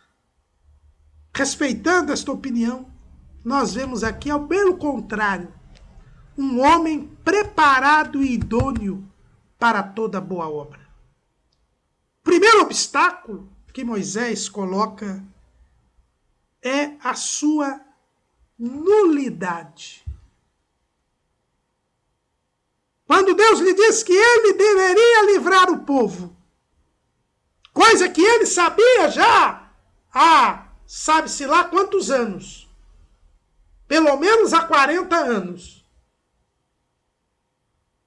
respeitando esta opinião, nós vemos aqui, ao pelo contrário, um homem preparado e idôneo para toda boa obra. O primeiro obstáculo que Moisés coloca é a sua nulidade. Quando Deus lhe disse que ele deveria livrar o povo, coisa que ele sabia já há, sabe-se lá quantos anos, pelo menos há 40 anos,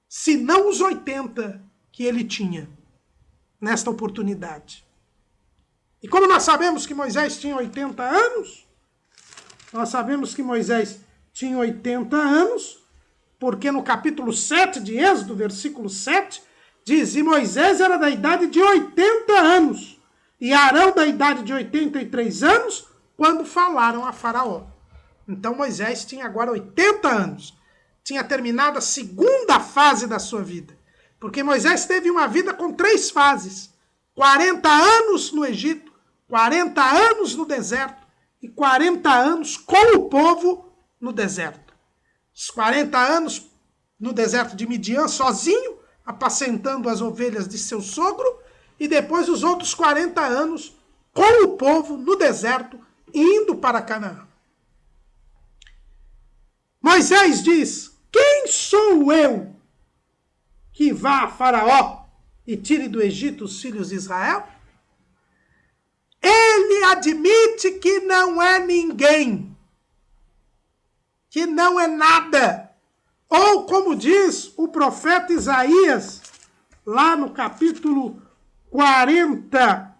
se não os 80 que ele tinha nesta oportunidade. E como nós sabemos que Moisés tinha 80 anos, nós sabemos que Moisés tinha 80 anos, porque no capítulo 7 de Êxodo, versículo 7, diz, e Moisés era da idade de 80 anos, e Arão da idade de 83 anos, quando falaram a Faraó. Então Moisés tinha agora 80 anos, tinha terminado a segunda fase da sua vida, porque Moisés teve uma vida com 3 fases, 40 anos no Egito, 40 anos no deserto, e 40 anos com o povo no deserto. Os 40 anos no deserto de Midian, sozinho, apacentando as ovelhas de seu sogro, e depois os outros 40 anos com o povo no deserto, indo para Canaã. Moisés diz, quem sou eu que vá a Faraó e tire do Egito os filhos de Israel? Ele admite que não é ninguém, que não é nada. Ou, como diz o profeta Isaías, lá no capítulo 40,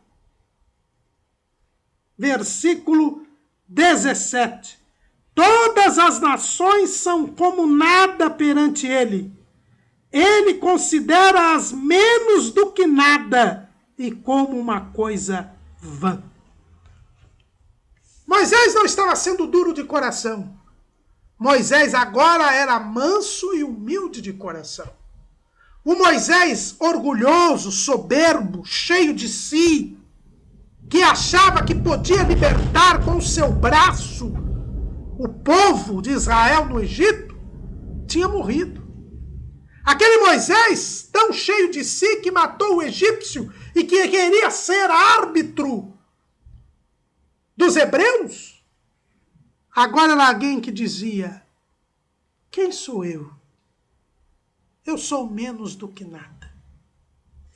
versículo 17. Todas as nações são como nada perante ele. Ele considera-as menos do que nada e como uma coisa vã. Moisés não estava sendo duro de coração. Moisés agora era manso e humilde de coração. O Moisés orgulhoso, soberbo, cheio de si, que achava que podia libertar com o seu braço o povo de Israel no Egito, tinha morrido. Aquele Moisés, tão cheio de si, que matou o egípcio e que queria ser árbitro dos hebreus, agora era alguém que dizia, quem sou eu? Eu sou menos do que nada.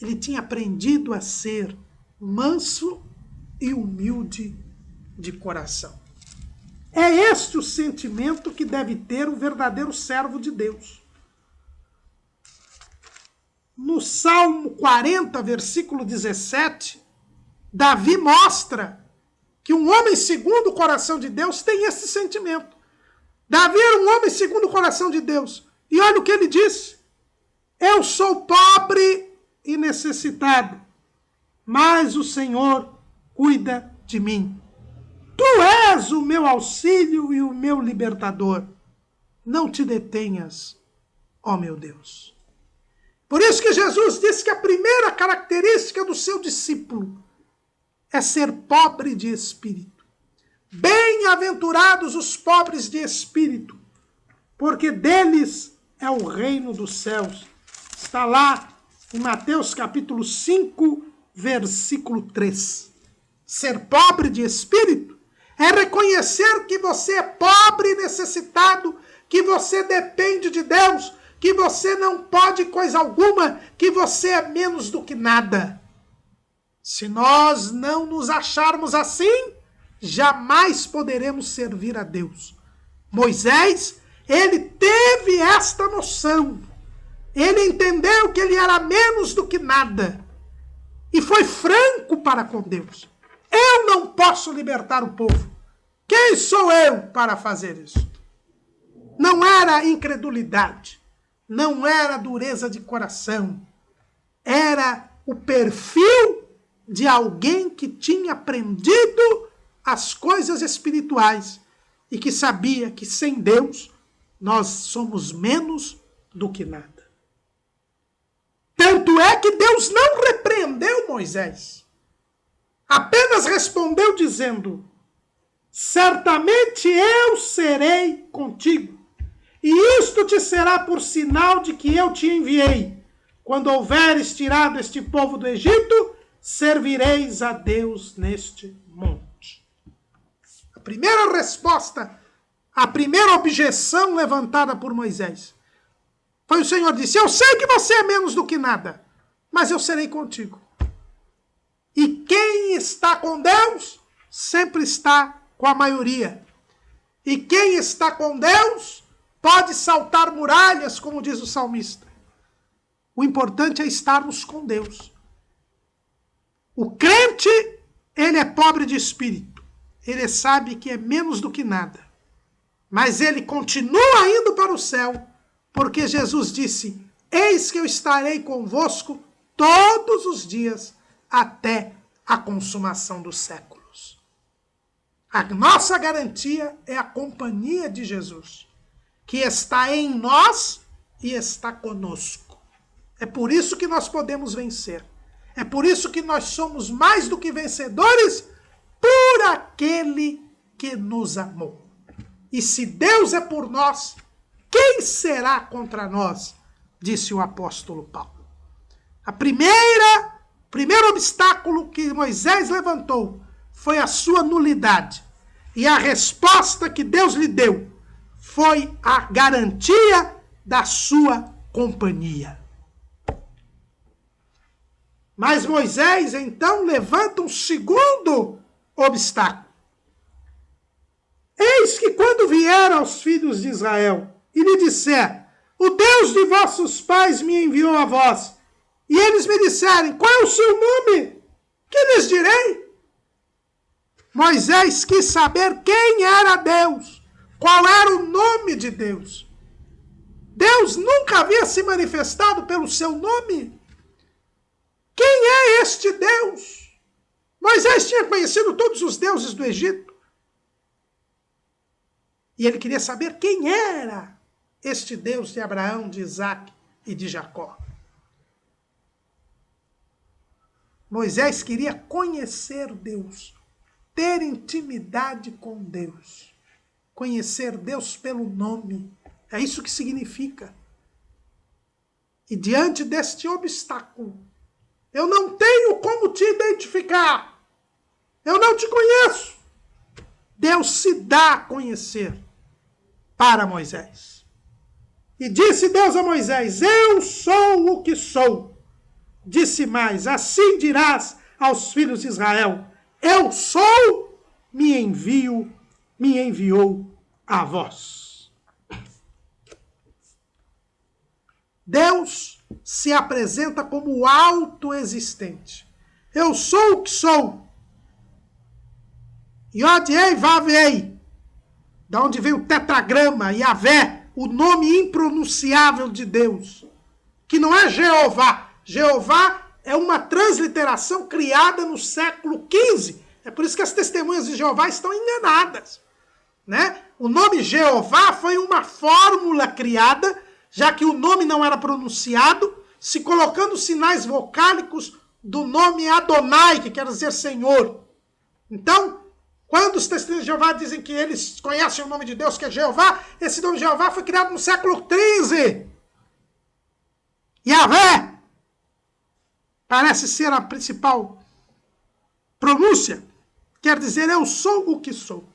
Ele tinha aprendido a ser manso e humilde de coração. É este o sentimento que deve ter o verdadeiro servo de Deus. No Salmo 40, versículo 17, Davi mostra que um homem segundo o coração de Deus tem esse sentimento. Davi era um homem segundo o coração de Deus. E olha o que ele disse. Eu sou pobre e necessitado, mas o Senhor cuida de mim. Tu és o meu auxílio e o meu libertador. Não te detenhas, ó meu Deus. Por isso que Jesus disse que a primeira característica do seu discípulo é ser pobre de espírito. Bem-aventurados os pobres de espírito, porque deles é o reino dos céus. Está lá em Mateus capítulo 5, versículo 3. Ser pobre de espírito é reconhecer que você é pobre e necessitado, que você depende de Deus, que você não pode coisa alguma, que você é menos do que nada. Se nós não nos acharmos assim, jamais poderemos servir a Deus. Moisés, ele teve esta noção. Ele entendeu que ele era menos do que nada. E foi franco para com Deus. Eu não posso libertar o povo. Quem sou eu para fazer isso? Não era incredulidade. Não era dureza de coração. Era o perfil de alguém que tinha aprendido as coisas espirituais e que sabia que sem Deus nós somos menos do que nada. Tanto é que Deus não repreendeu Moisés. Apenas respondeu dizendo, certamente eu serei contigo, e isto te será por sinal de que eu te enviei. Quando houveres tirado este povo do Egito, servireis a Deus neste monte. A primeira resposta A primeira objeção levantada por Moisés foi: o Senhor disse, eu sei que você é menos do que nada, mas eu serei contigo. E quem está com Deus sempre está com a maioria. E quem está com Deus pode saltar muralhas, como diz o salmista. O importante é estarmos com Deus. O crente, ele é pobre de espírito. Ele sabe que é menos do que nada. Mas ele continua indo para o céu, porque Jesus disse, eis que eu estarei convosco todos os dias, até a consumação dos séculos. A nossa garantia é a companhia de Jesus, que está em nós e está conosco. É por isso que nós podemos vencer. É por isso que nós somos mais do que vencedores por aquele que nos amou. E se Deus é por nós, quem será contra nós? Disse o apóstolo Paulo. O primeiro obstáculo que Moisés levantou foi a sua nulidade. E a resposta que Deus lhe deu foi a garantia da sua companhia. Mas Moisés, então, levanta um segundo obstáculo. Eis que quando vier aos filhos de Israel e lhe disser, o Deus de vossos pais me enviou a vós, e eles me disserem, qual é o seu nome? Que lhes direi? Moisés quis saber quem era Deus, qual era o nome de Deus. Deus nunca havia se manifestado pelo seu nome. Quem é este Deus? Moisés tinha conhecido todos os deuses do Egito. E ele queria saber quem era este Deus de Abraão, de Isaac e de Jacó. Moisés queria conhecer Deus, ter intimidade com Deus, conhecer Deus pelo nome. É isso que significa. E diante deste obstáculo, eu não tenho como te identificar. Eu não te conheço. Deus se dá a conhecer para Moisés. E disse Deus a Moisés, eu sou o que sou. Disse mais, assim dirás aos filhos de Israel, eu sou, me enviou a vós. Deus se apresenta como autoexistente. Eu sou o que sou. Yod-Ei, Vav-Ei. Da onde vem o tetragrama, Yahvé, o nome impronunciável de Deus. Que não é Jeová. Jeová é uma transliteração criada no século XV. É por isso que as testemunhas de Jeová estão enganadas. Né? O nome Jeová foi uma fórmula criada, já que o nome não era pronunciado, se colocando sinais vocálicos do nome Adonai, que quer dizer Senhor. Então, quando os testemunhos de Jeová dizem que eles conhecem o nome de Deus, que é Jeová, esse nome Jeová foi criado no século XIII. Yahvé parece ser a principal pronúncia. Quer dizer, eu sou o que sou.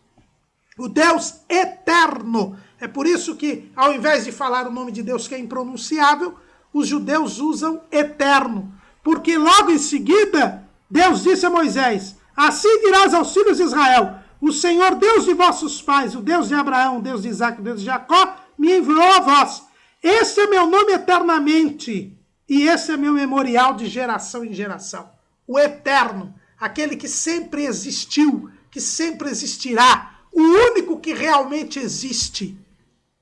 O Deus eterno. É por isso que, ao invés de falar o nome de Deus que é impronunciável, os judeus usam eterno. Porque logo em seguida, Deus disse a Moisés, assim dirás aos filhos de Israel, o Senhor Deus de vossos pais, o Deus de Abraão, o Deus de Isaac, o Deus de Jacó, me enviou a vós. Esse é meu nome eternamente. E esse é meu memorial de geração em geração. O eterno, aquele que sempre existiu, que sempre existirá, o único que realmente existe.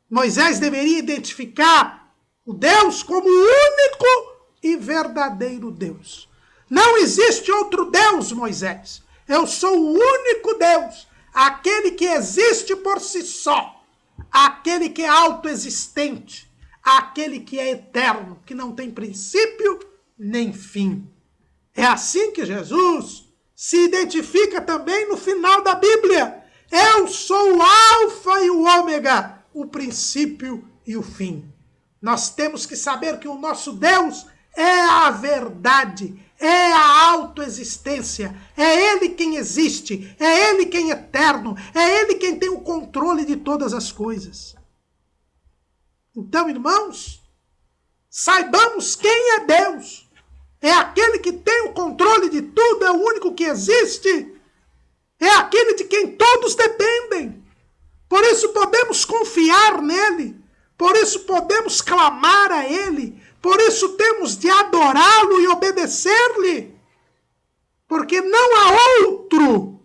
Moisés deveria identificar o Deus como o único e verdadeiro Deus. Não existe outro Deus, Moisés. Eu sou o único Deus, aquele que existe por si só, aquele que é autoexistente, aquele que é eterno, que não tem princípio nem fim. É assim que Jesus se identifica também no final da Bíblia. Eu sou o Alfa e o Ômega, o princípio e o fim. Nós temos que saber que o nosso Deus é a verdade, é a autoexistência. É Ele quem existe, é Ele quem é eterno, é Ele quem tem o controle de todas as coisas. Então, irmãos, saibamos quem é Deus. É aquele que tem o controle de tudo, é o único que existe. É aquele de quem todos dependem. Por isso podemos confiar nele. Por isso podemos clamar a ele. Por isso temos de adorá-lo e obedecer-lhe. Porque não há outro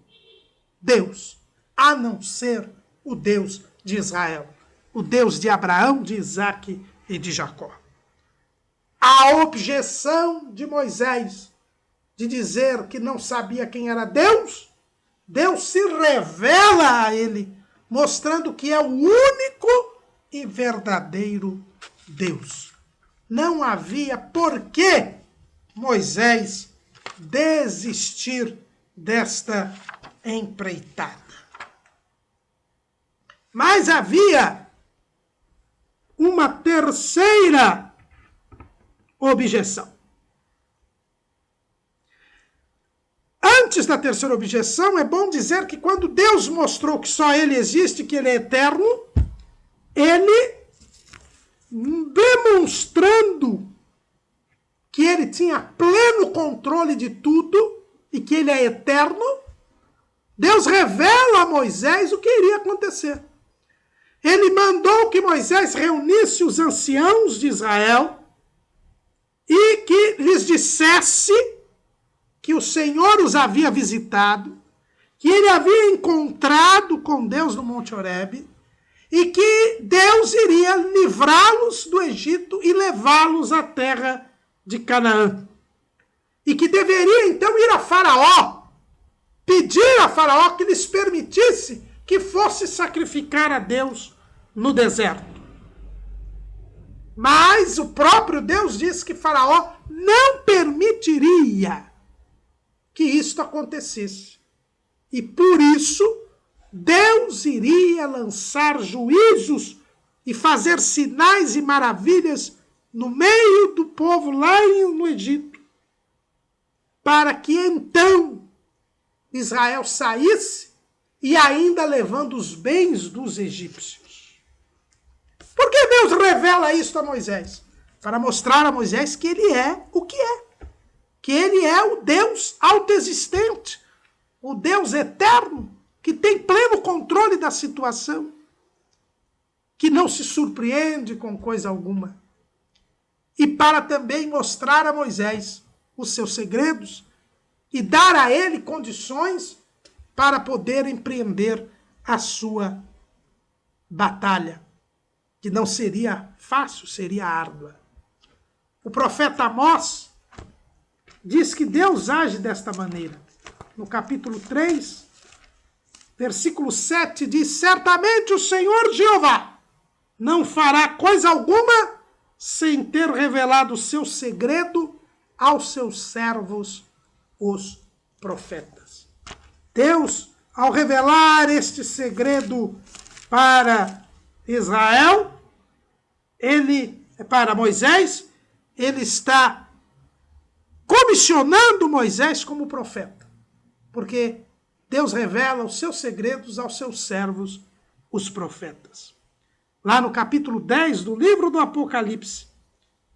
Deus a não ser o Deus de Israel. O Deus de Abraão, de Isaque e de Jacó. A objeção de Moisés de dizer que não sabia quem era Deus, Deus se revela a ele, mostrando que é o único e verdadeiro Deus. Não havia por que Moisés desistir desta empreitada. Mas havia uma terceira objeção. Antes da terceira objeção, é bom dizer que quando Deus mostrou que só Ele existe, que Ele é eterno, Ele, demonstrando que Ele tinha pleno controle de tudo e que Ele é eterno, Deus revela a Moisés o que iria acontecer. Ele mandou que Moisés reunisse os anciãos de Israel e que lhes dissesse que o Senhor os havia visitado, que ele havia encontrado com Deus no Monte Horebe e que Deus iria livrá-los do Egito e levá-los à terra de Canaã. E que deveria então ir a Faraó, pedir a Faraó que lhes permitisse que fosse sacrificar a Deus no deserto. Mas o próprio Deus disse que Faraó não permitiria que isto acontecesse. E por isso, Deus iria lançar juízos e fazer sinais e maravilhas no meio do povo lá no Egito, para que então Israel saísse e ainda levando os bens dos egípcios. Por que Deus revela isto a Moisés? Para mostrar a Moisés que ele é o que é. Que ele é o Deus autoexistente, o Deus eterno, que tem pleno controle da situação, que não se surpreende com coisa alguma. E para também mostrar a Moisés os seus segredos e dar a ele condições para poder empreender a sua batalha, que não seria fácil, seria árdua. O profeta Amós diz que Deus age desta maneira. No capítulo 3, versículo 7, diz: certamente o Senhor Jeová não fará coisa alguma sem ter revelado o seu segredo aos seus servos, os profetas. Deus, ao revelar este segredo para Israel, para Moisés, ele está comissionando Moisés como profeta, porque Deus revela os seus segredos aos seus servos, os profetas. Lá no capítulo 10 do livro do Apocalipse,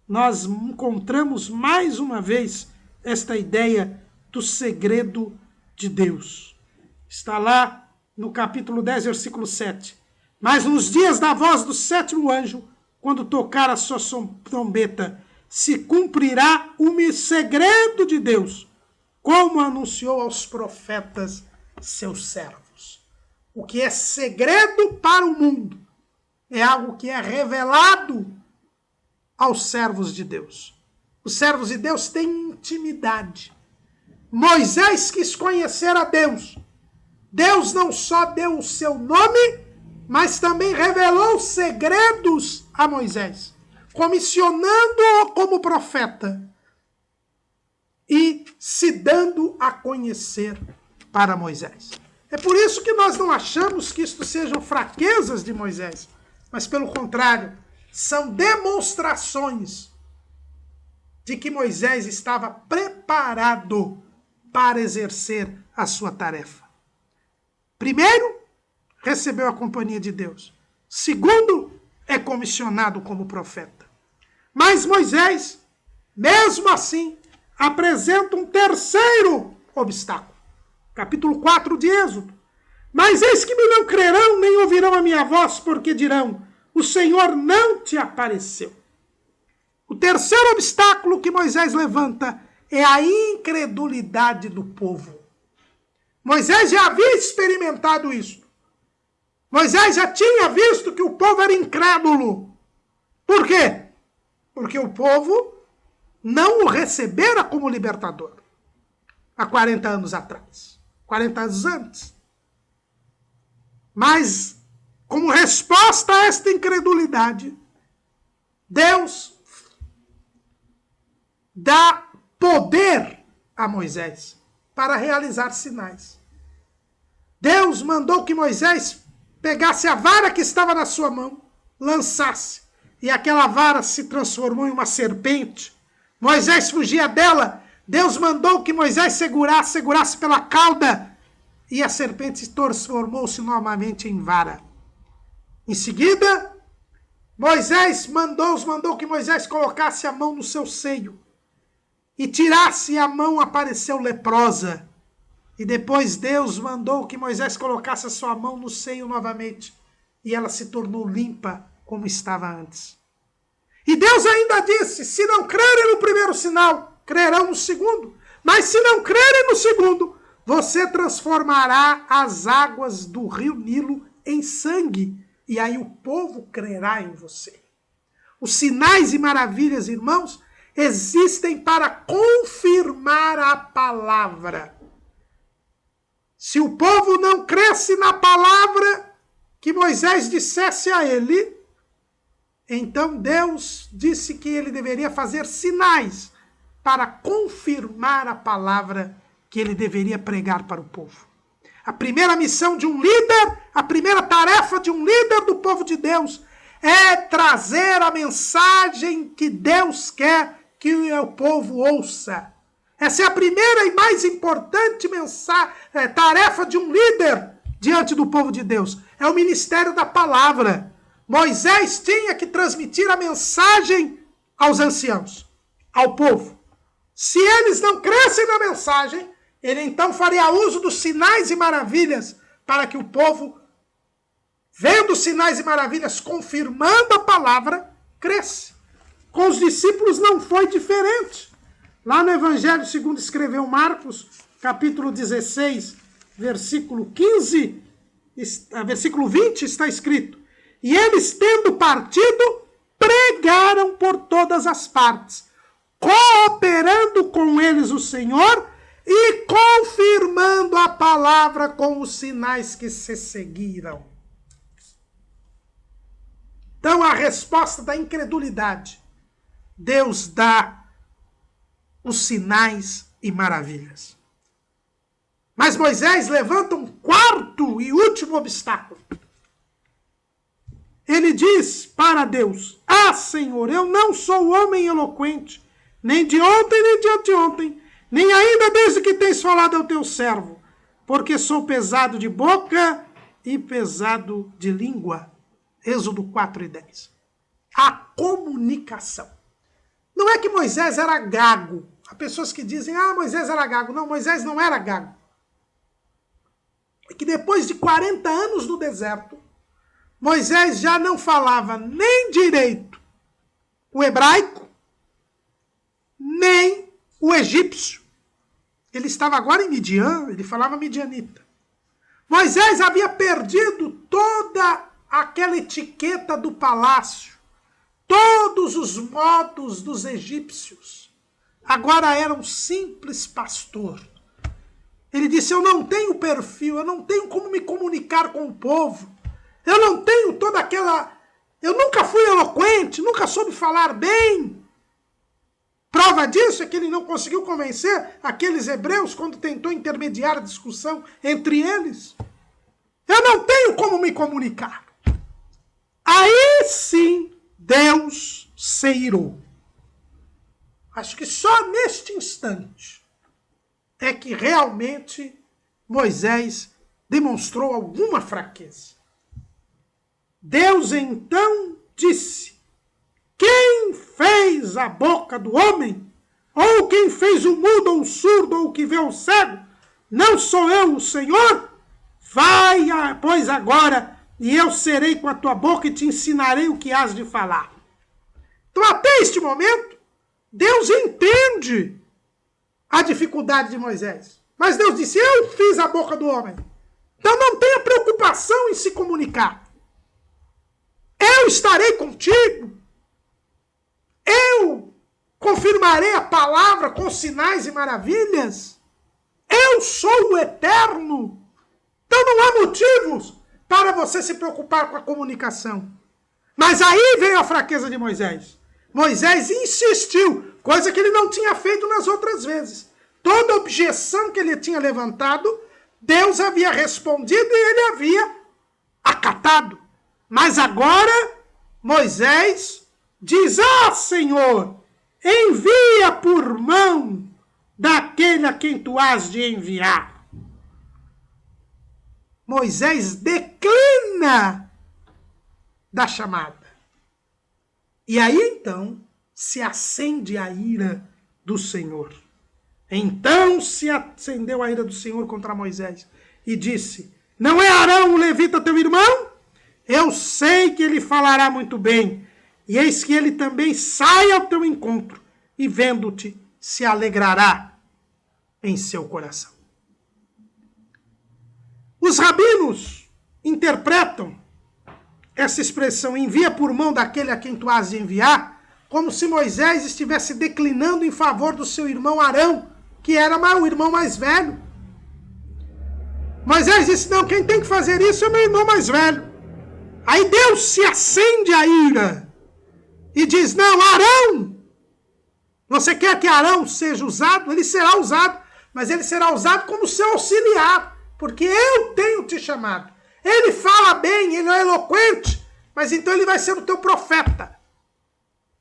nós encontramos mais uma vez esta ideia do segredo de Deus. Está lá no capítulo 10, versículo 7. Mas nos dias da voz do sétimo anjo, quando tocar a sua trombeta, se cumprirá o segredo de Deus, como anunciou aos profetas seus servos. O que é segredo para o mundo é algo que é revelado aos servos de Deus. Os servos de Deus têm intimidade. Moisés quis conhecer a Deus. Deus não só deu o seu nome, mas também revelou segredos a Moisés, comissionando-o como profeta e se dando a conhecer para Moisés. É por isso que nós não achamos que isto sejam fraquezas de Moisés, mas pelo contrário, são demonstrações de que Moisés estava preparado para exercer a sua tarefa. Primeiro, recebeu a companhia de Deus. Segundo, é comissionado como profeta. Mas Moisés, mesmo assim, apresenta um terceiro obstáculo. Capítulo 4 de Êxodo. Mas eis que me não crerão, nem ouvirão a minha voz, porque dirão, o Senhor não te apareceu. O terceiro obstáculo que Moisés levanta é a incredulidade do povo. Moisés já havia experimentado isso. Moisés já tinha visto que o povo era incrédulo. Por quê? Porque o povo não o recebera como libertador. Há 40 anos atrás. 40 anos antes. Mas, como resposta a esta incredulidade, Deus dá poder a Moisés para realizar sinais. Deus mandou que Moisés pegasse a vara que estava na sua mão, lançasse, e aquela vara se transformou em uma serpente. Moisés fugia dela. Deus mandou que Moisés segurasse pela cauda, e a serpente transformou-se novamente em vara. Em seguida, Moisés mandou que Moisés colocasse a mão no seu seio. E tirasse a mão, apareceu leprosa. E depois Deus mandou que Moisés colocasse a sua mão no seio novamente. E ela se tornou limpa como estava antes. E Deus ainda disse, se não crerem no primeiro sinal, crerão no segundo. Mas se não crerem no segundo, você transformará as águas do rio Nilo em sangue. E aí o povo crerá em você. Os sinais e maravilhas, irmãos, existem para confirmar a palavra. Se o povo não cresce na palavra que Moisés dissesse a ele, então Deus disse que ele deveria fazer sinais para confirmar a palavra que ele deveria pregar para o povo. A primeira missão de um líder, a primeira tarefa de um líder do povo de Deus é trazer a mensagem que Deus quer que o povo ouça. Essa é a primeira e mais importante tarefa de um líder diante do povo de Deus. É o ministério da palavra. Moisés tinha que transmitir a mensagem aos anciãos, ao povo. Se eles não crescem na mensagem, ele então faria uso dos sinais e maravilhas para que o povo, vendo os sinais e maravilhas, confirmando a palavra, cresça. Com os discípulos não foi diferente. Lá no Evangelho segundo escreveu Marcos, capítulo 16, versículo 15, versículo 20, está escrito: e eles, tendo partido, pregaram por todas as partes, cooperando com eles o Senhor e confirmando a palavra com os sinais que se seguiram. Então, a resposta da incredulidade, Deus dá os sinais e maravilhas. Mas Moisés levanta um quarto e último obstáculo. Ele diz para Deus: ah, Senhor, eu não sou homem eloquente, nem de ontem, nem de anteontem, nem ainda desde que tens falado ao teu servo, porque sou pesado de boca e pesado de língua. Êxodo 4:10. A comunicação. Não é que Moisés era gago. Há pessoas que dizem, Moisés era gago. Não, Moisés não era gago. É que depois de 40 anos no deserto, Moisés já não falava nem direito o hebraico, nem o egípcio. Ele estava agora em Midian, ele falava midianita. Moisés havia perdido toda aquela etiqueta do palácio, todos os modos dos egípcios. Agora era um simples pastor. Ele disse, eu não tenho perfil, eu não tenho como me comunicar com o povo. Eu não tenho toda aquela... Eu nunca fui eloquente, nunca soube falar bem. Prova disso é que ele não conseguiu convencer aqueles hebreus quando tentou intermediar a discussão entre eles. Eu não tenho como me comunicar. Aí sim, Deus se irou. Acho que só neste instante é que realmente Moisés demonstrou alguma fraqueza. Deus então disse: quem fez a boca do homem? Ou quem fez o mudo ou o surdo ou o que vê o cego? Não sou eu, o Senhor? Vai, pois, agora, e eu serei com a tua boca e te ensinarei o que has de falar. Então, até este momento, Deus entende a dificuldade de Moisés. Mas Deus disse: eu fiz a boca do homem. Então não tenha preocupação em se comunicar. Eu estarei contigo. Eu confirmarei a palavra com sinais e maravilhas. Eu sou o Eterno. Então não há motivos para você se preocupar com a comunicação. Mas aí veio a fraqueza de Moisés. Moisés insistiu, coisa que ele não tinha feito nas outras vezes. Toda objeção que ele tinha levantado, Deus havia respondido e ele havia acatado. Mas agora, Moisés diz: Senhor, envia por mão daquele a quem tu has de enviar. Moisés declina da chamada. E aí então se acende a ira do Senhor. Então se acendeu a ira do Senhor contra Moisés e disse: não é Arão o levita teu irmão? Eu sei que ele falará muito bem, e eis que ele também sai ao teu encontro, e vendo-te se alegrará em seu coração. Os rabinos interpretam essa expressão, envia por mão daquele a quem tu has de enviar, como se Moisés estivesse declinando em favor do seu irmão Arão, que era o irmão mais velho. Moisés disse: não, quem tem que fazer isso é meu irmão mais velho. Aí Deus se acende a ira e diz: não, Arão, você quer que Arão seja usado? Ele será usado, mas ele será usado como seu auxiliar, porque eu tenho te chamado. Ele fala bem, ele é eloquente, mas então ele vai ser o teu profeta.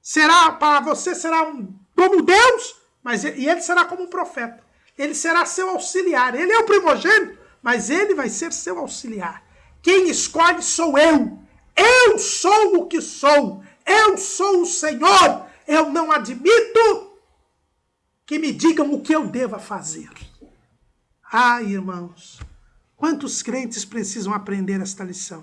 Será, para você, será como Deus, e ele será como um profeta. Ele será seu auxiliar. Ele é o primogênito, mas ele vai ser seu auxiliar. Quem escolhe sou eu. Eu sou o que sou. Eu sou o Senhor. Eu não admito que me digam o que eu deva fazer. Irmãos, quantos crentes precisam aprender esta lição?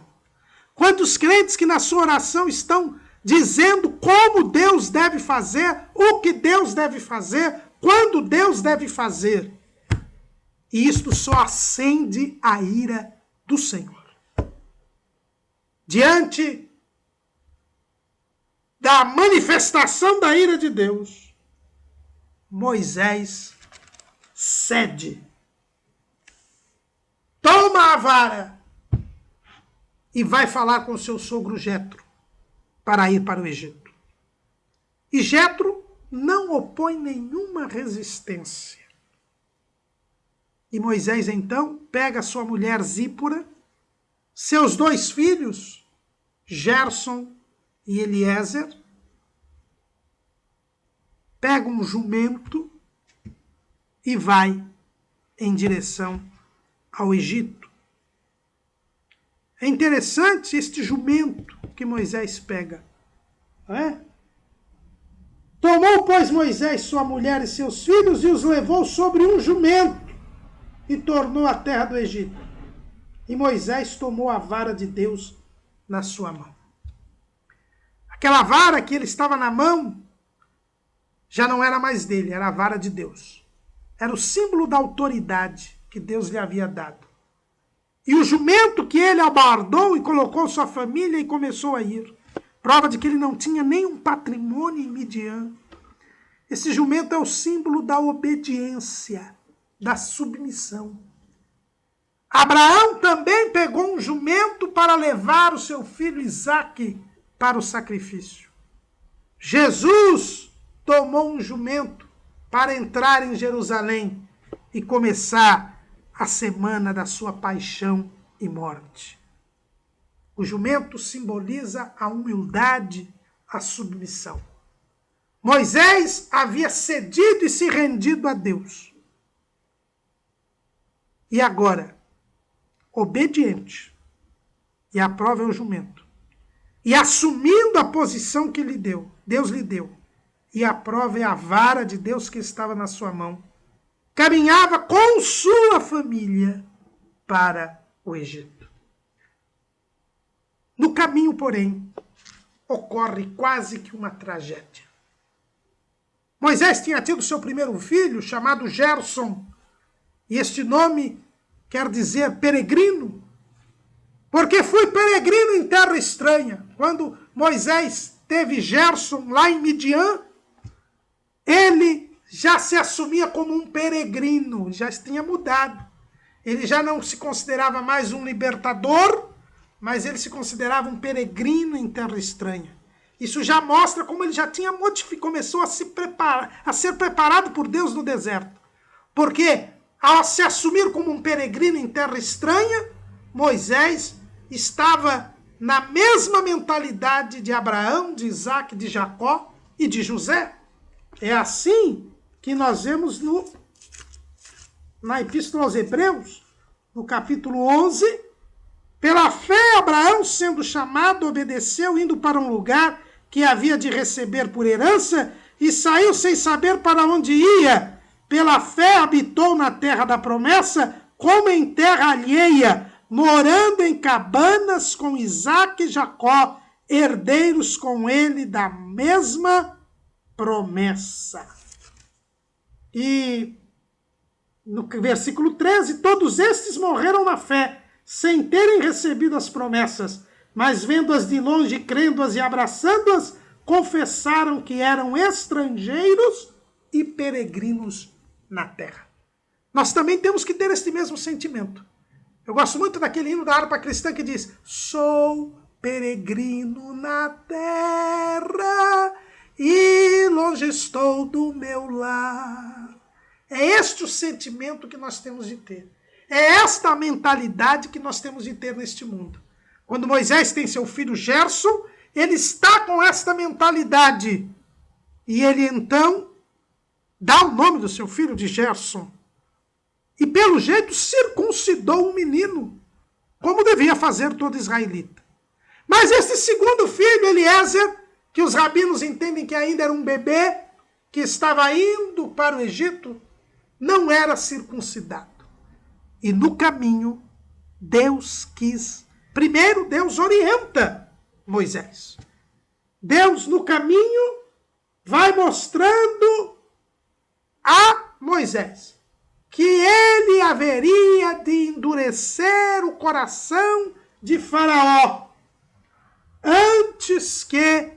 Quantos crentes que na sua oração estão dizendo como Deus deve fazer, o que Deus deve fazer, quando Deus deve fazer. E isto só acende a ira do Senhor. Diante da manifestação da ira de Deus, Moisés cede. Toma a vara e vai falar com seu sogro Jetro para ir para o Egito. E Jetro não opõe nenhuma resistência. E Moisés então pega sua mulher Zípora, seus 2 filhos, Gerson e Eliezer, pega um jumento e vai em direção ao Egito. É interessante este jumento que Moisés pega. Não é? Tomou, pois, Moisés sua mulher e seus filhos e os levou sobre um jumento e tornou à terra do Egito. E Moisés tomou a vara de Deus na sua mão. Aquela vara que ele estava na mão já não era mais dele, era a vara de Deus. Era o símbolo da autoridade que Deus lhe havia dado. E o jumento que ele abordou e colocou sua família e começou a ir. Prova de que ele não tinha nenhum patrimônio em Midian. Esse jumento é o símbolo da obediência, da submissão. Abraão também pegou um jumento para levar o seu filho Isaque para o sacrifício. Jesus tomou um jumento para entrar em Jerusalém e começar a semana da sua paixão e morte. O jumento simboliza a humildade, a submissão. Moisés havia cedido e se rendido a Deus. E agora, obediente, e a prova é o jumento, e assumindo a posição que Deus lhe deu, e a prova é a vara de Deus que estava na sua mão, caminhava com sua família para o Egito. No caminho, porém, ocorre quase que uma tragédia. Moisés tinha tido seu primeiro filho, chamado Gerson, e este nome quer dizer peregrino, porque fui peregrino em terra estranha. Quando Moisés teve Gerson lá em Midian, ele já se assumia como um peregrino, já tinha mudado. Ele já não se considerava mais um libertador, mas ele se considerava um peregrino em terra estranha. Isso já mostra como ele já tinha começou a ser preparado por Deus no deserto. Porque ao se assumir como um peregrino em terra estranha, Moisés estava na mesma mentalidade de Abraão, de Isaac, de Jacó e de José. É assim que nós vemos na Epístola aos Hebreus, no capítulo 11, pela fé Abraão, sendo chamado, obedeceu, indo para um lugar que havia de receber por herança, e saiu sem saber para onde ia. Pela fé habitou na terra da promessa, como em terra alheia, morando em cabanas com Isaque e Jacó, herdeiros com ele da mesma promessa. E no versículo 13, todos estes morreram na fé, sem terem recebido as promessas, mas vendo-as de longe, crendo-as e abraçando-as, confessaram que eram estrangeiros e peregrinos na terra. Nós também temos que ter este mesmo sentimento. Eu gosto muito daquele hino da harpa cristã que diz: sou peregrino na terra e longe estou do meu lar. É este o sentimento que nós temos de ter. É esta a mentalidade que nós temos de ter neste mundo. Quando Moisés tem seu filho Gerson, ele está com esta mentalidade. E ele então dá o nome do seu filho de Gerson. E pelo jeito circuncidou o menino, como devia fazer todo israelita. Mas esse segundo filho, Eliezer, que os rabinos entendem que ainda era um bebê, que estava indo para o Egito, não era circuncidado. E no caminho, Deus quis. Primeiro, Deus orienta Moisés. Deus, no caminho, vai mostrando a Moisés que ele haveria de endurecer o coração de Faraó antes que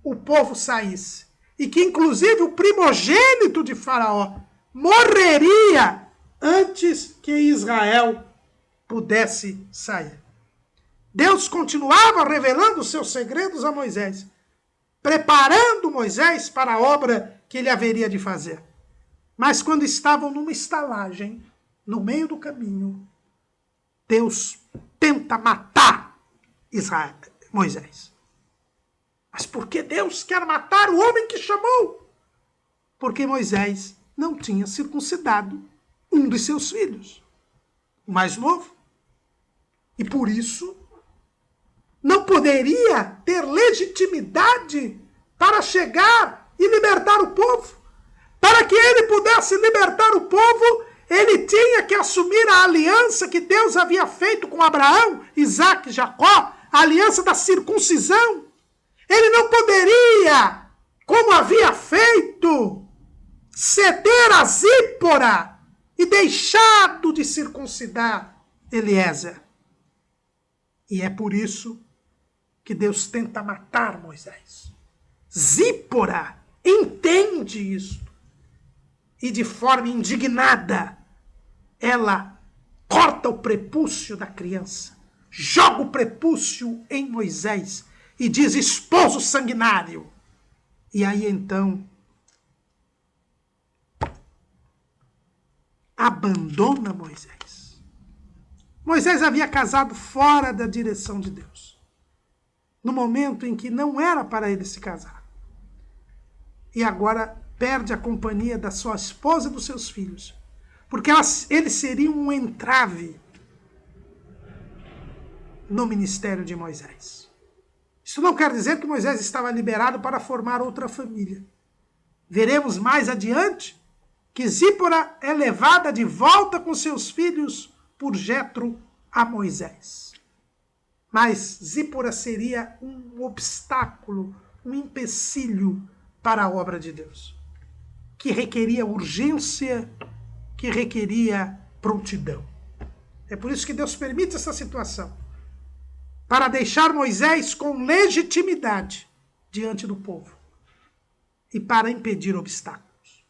o povo saísse. E que, inclusive, o primogênito de Faraó morreria antes que Israel pudesse sair. Deus continuava revelando os seus segredos a Moisés, preparando Moisés para a obra que ele haveria de fazer. Mas quando estavam numa estalagem, no meio do caminho, Deus tenta matar Moisés. Mas por que Deus quer matar o homem que chamou? Porque Moisés não tinha circuncidado um de seus filhos, o mais novo. E por isso, não poderia ter legitimidade para chegar e libertar o povo. Para que ele pudesse libertar o povo, ele tinha que assumir a aliança que Deus havia feito com Abraão, Isaque e Jacó, a aliança da circuncisão. Ele não poderia, como havia feito, ceder a Zípora e deixado de circuncidar Eliezer. E é por isso que Deus tenta matar Moisés. Zípora entende isso. E de forma indignada, ela corta o prepúcio da criança, joga o prepúcio em Moisés e diz: esposo sanguinário. E aí então abandona Moisés. Moisés havia casado fora da direção de Deus, no momento em que não era para ele se casar. e agora perde a companhia da sua esposa e dos seus filhos. Porque eles seriam um entrave no ministério de Moisés. Isso não quer dizer que Moisés estava liberado para formar outra família. Veremos mais adiante que Zípora é levada de volta com seus filhos por Jetro a Moisés. Mas Zípora seria um obstáculo, um empecilho para a obra de Deus, que requeria urgência, que requeria prontidão. É por isso que Deus permite essa situação, para deixar Moisés com legitimidade diante do povo e para impedir obstáculos.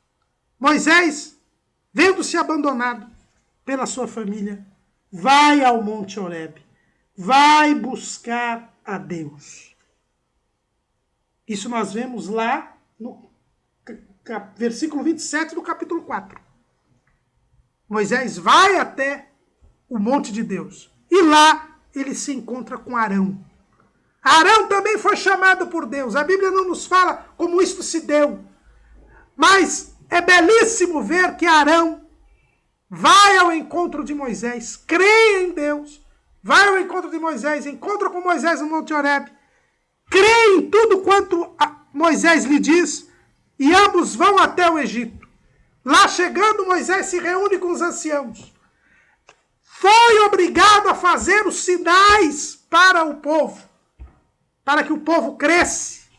Moisés, vendo-se abandonado pela sua família, vai ao Monte Horebe, vai buscar a Deus. Isso nós vemos lá no versículo 27 do capítulo 4. Moisés vai até o monte de Deus e lá ele se encontra com Arão. Arão também foi chamado por Deus. A Bíblia não nos fala como isto se deu, mas é belíssimo ver que Arão vai ao encontro de Moisés, crê em Deus, vai ao encontro de Moisés, encontra com Moisés no Monte Horebe, crê em tudo quanto Moisés lhe diz, e ambos vão até o Egito. Lá chegando, Moisés se reúne com os anciãos. Foi obrigado a fazer os sinais para o povo, para que o povo cresce.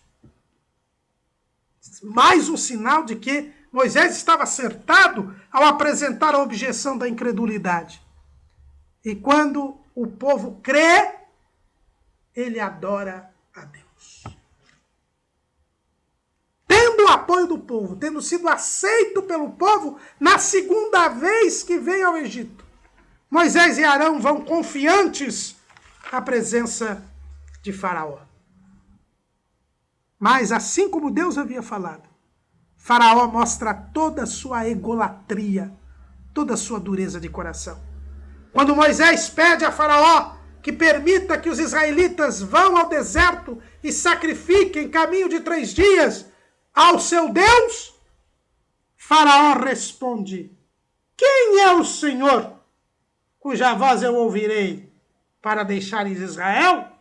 Mais um sinal de que Moisés estava acertado ao apresentar a objeção da incredulidade. E quando o povo crê, ele adora a Deus. Tendo o apoio do povo, tendo sido aceito pelo povo, na segunda vez que vem ao Egito, Moisés e Arão vão confiantes à presença de Faraó. Mas, assim como Deus havia falado, Faraó mostra toda a sua egolatria, toda a sua dureza de coração. Quando Moisés pede a Faraó que permita que os israelitas vão ao deserto e sacrifiquem caminho de 3 dias ao seu Deus, Faraó responde: quem é o Senhor cuja voz eu ouvirei para deixar ir Israel?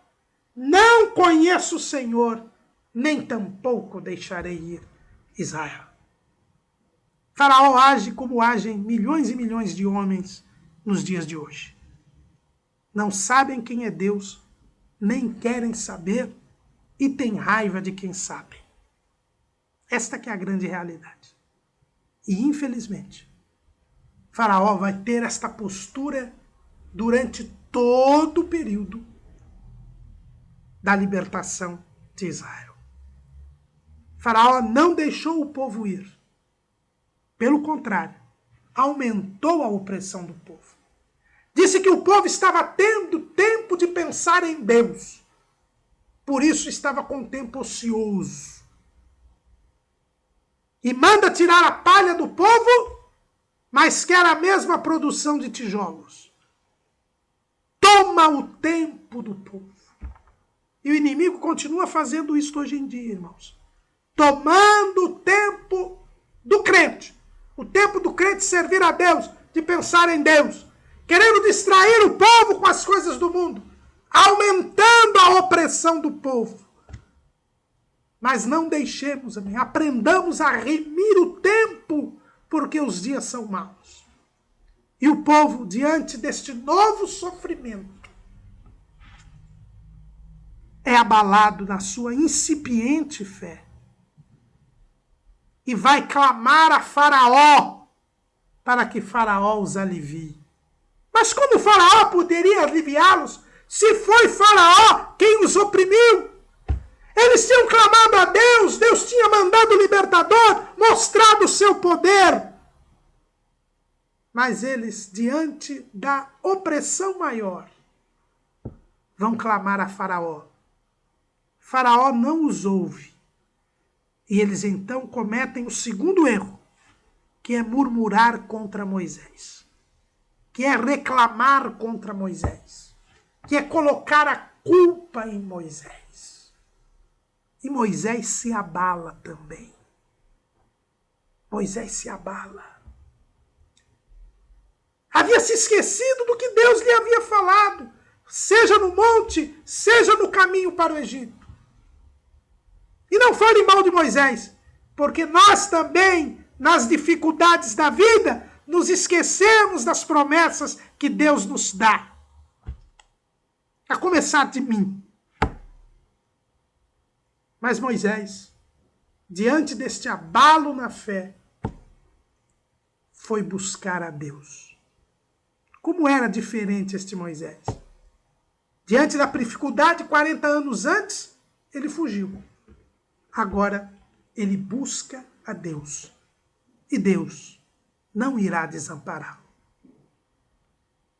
Não conheço o Senhor, nem tampouco deixarei ir Israel. Faraó age como agem milhões e milhões de homens nos dias de hoje. Não sabem quem é Deus, nem querem saber e têm raiva de quem sabe. Esta que é a grande realidade. E, infelizmente, Faraó vai ter esta postura durante todo o período da libertação de Israel. Faraó não deixou o povo ir. Pelo contrário, aumentou a opressão do povo. Disse que o povo estava tendo tempo de pensar em Deus. Por isso estava com tempo ocioso. E manda tirar a palha do povo, mas quer a mesma produção de tijolos. Toma o tempo do povo. E o inimigo continua fazendo isso hoje em dia, irmãos. Tomando o tempo do crente. O tempo do crente servir a Deus, de pensar em Deus. Querendo distrair o povo com as coisas do mundo. Aumentando a opressão do povo. Mas não deixemos, amém, aprendamos a remir o tempo, porque os dias são maus. E o povo, diante deste novo sofrimento, é abalado na sua incipiente fé. E vai clamar a Faraó, para que Faraó os alivie. Mas como Faraó poderia aliviá-los, se foi Faraó quem os oprimiu? Eles tinham clamado a Deus, Deus tinha mandado o libertador, mostrado o seu poder. Mas eles, diante da opressão maior, vão clamar a Faraó. Faraó não os ouve. E eles então cometem o segundo erro, que é murmurar contra Moisés, que é reclamar contra Moisés, que é colocar a culpa em Moisés. E Moisés se abala também. Moisés se abala. Havia se esquecido do que Deus lhe havia falado, seja no monte, seja no caminho para o Egito. E não fale mal de Moisés, porque nós também, nas dificuldades da vida, nos esquecemos das promessas que Deus nos dá. A começar de mim. Mas Moisés, diante deste abalo na fé, foi buscar a Deus. Como era diferente este Moisés? Diante da dificuldade, 40 anos antes, ele fugiu. Agora, ele busca a Deus. E Deus não irá desampará-lo.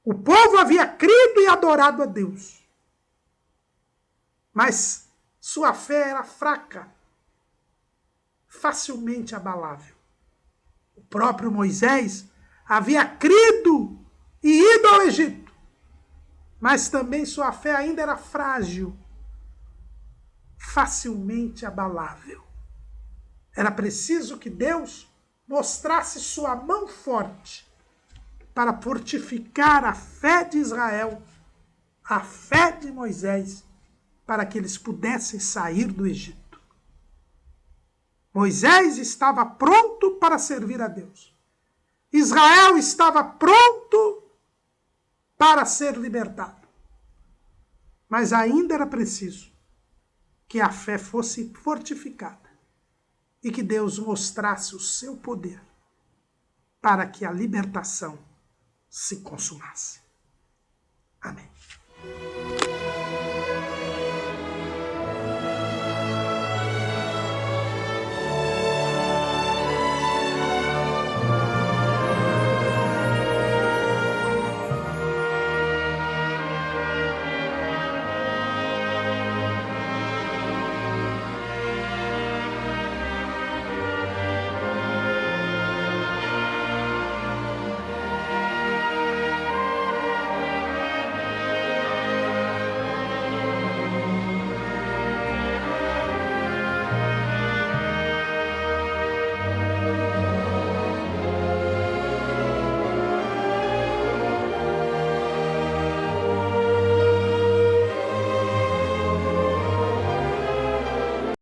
O povo havia crido e adorado a Deus. Mas sua fé era fraca, facilmente abalável. O próprio Moisés havia crido e ido ao Egito, mas também sua fé ainda era frágil, facilmente abalável. Era preciso que Deus mostrasse sua mão forte para fortificar a fé de Israel, a fé de Moisés, para que eles pudessem sair do Egito. Moisés estava pronto para servir a Deus. Israel estava pronto para ser libertado. Mas ainda era preciso que a fé fosse fortificada e que Deus mostrasse o seu poder para que a libertação se consumasse. Amém.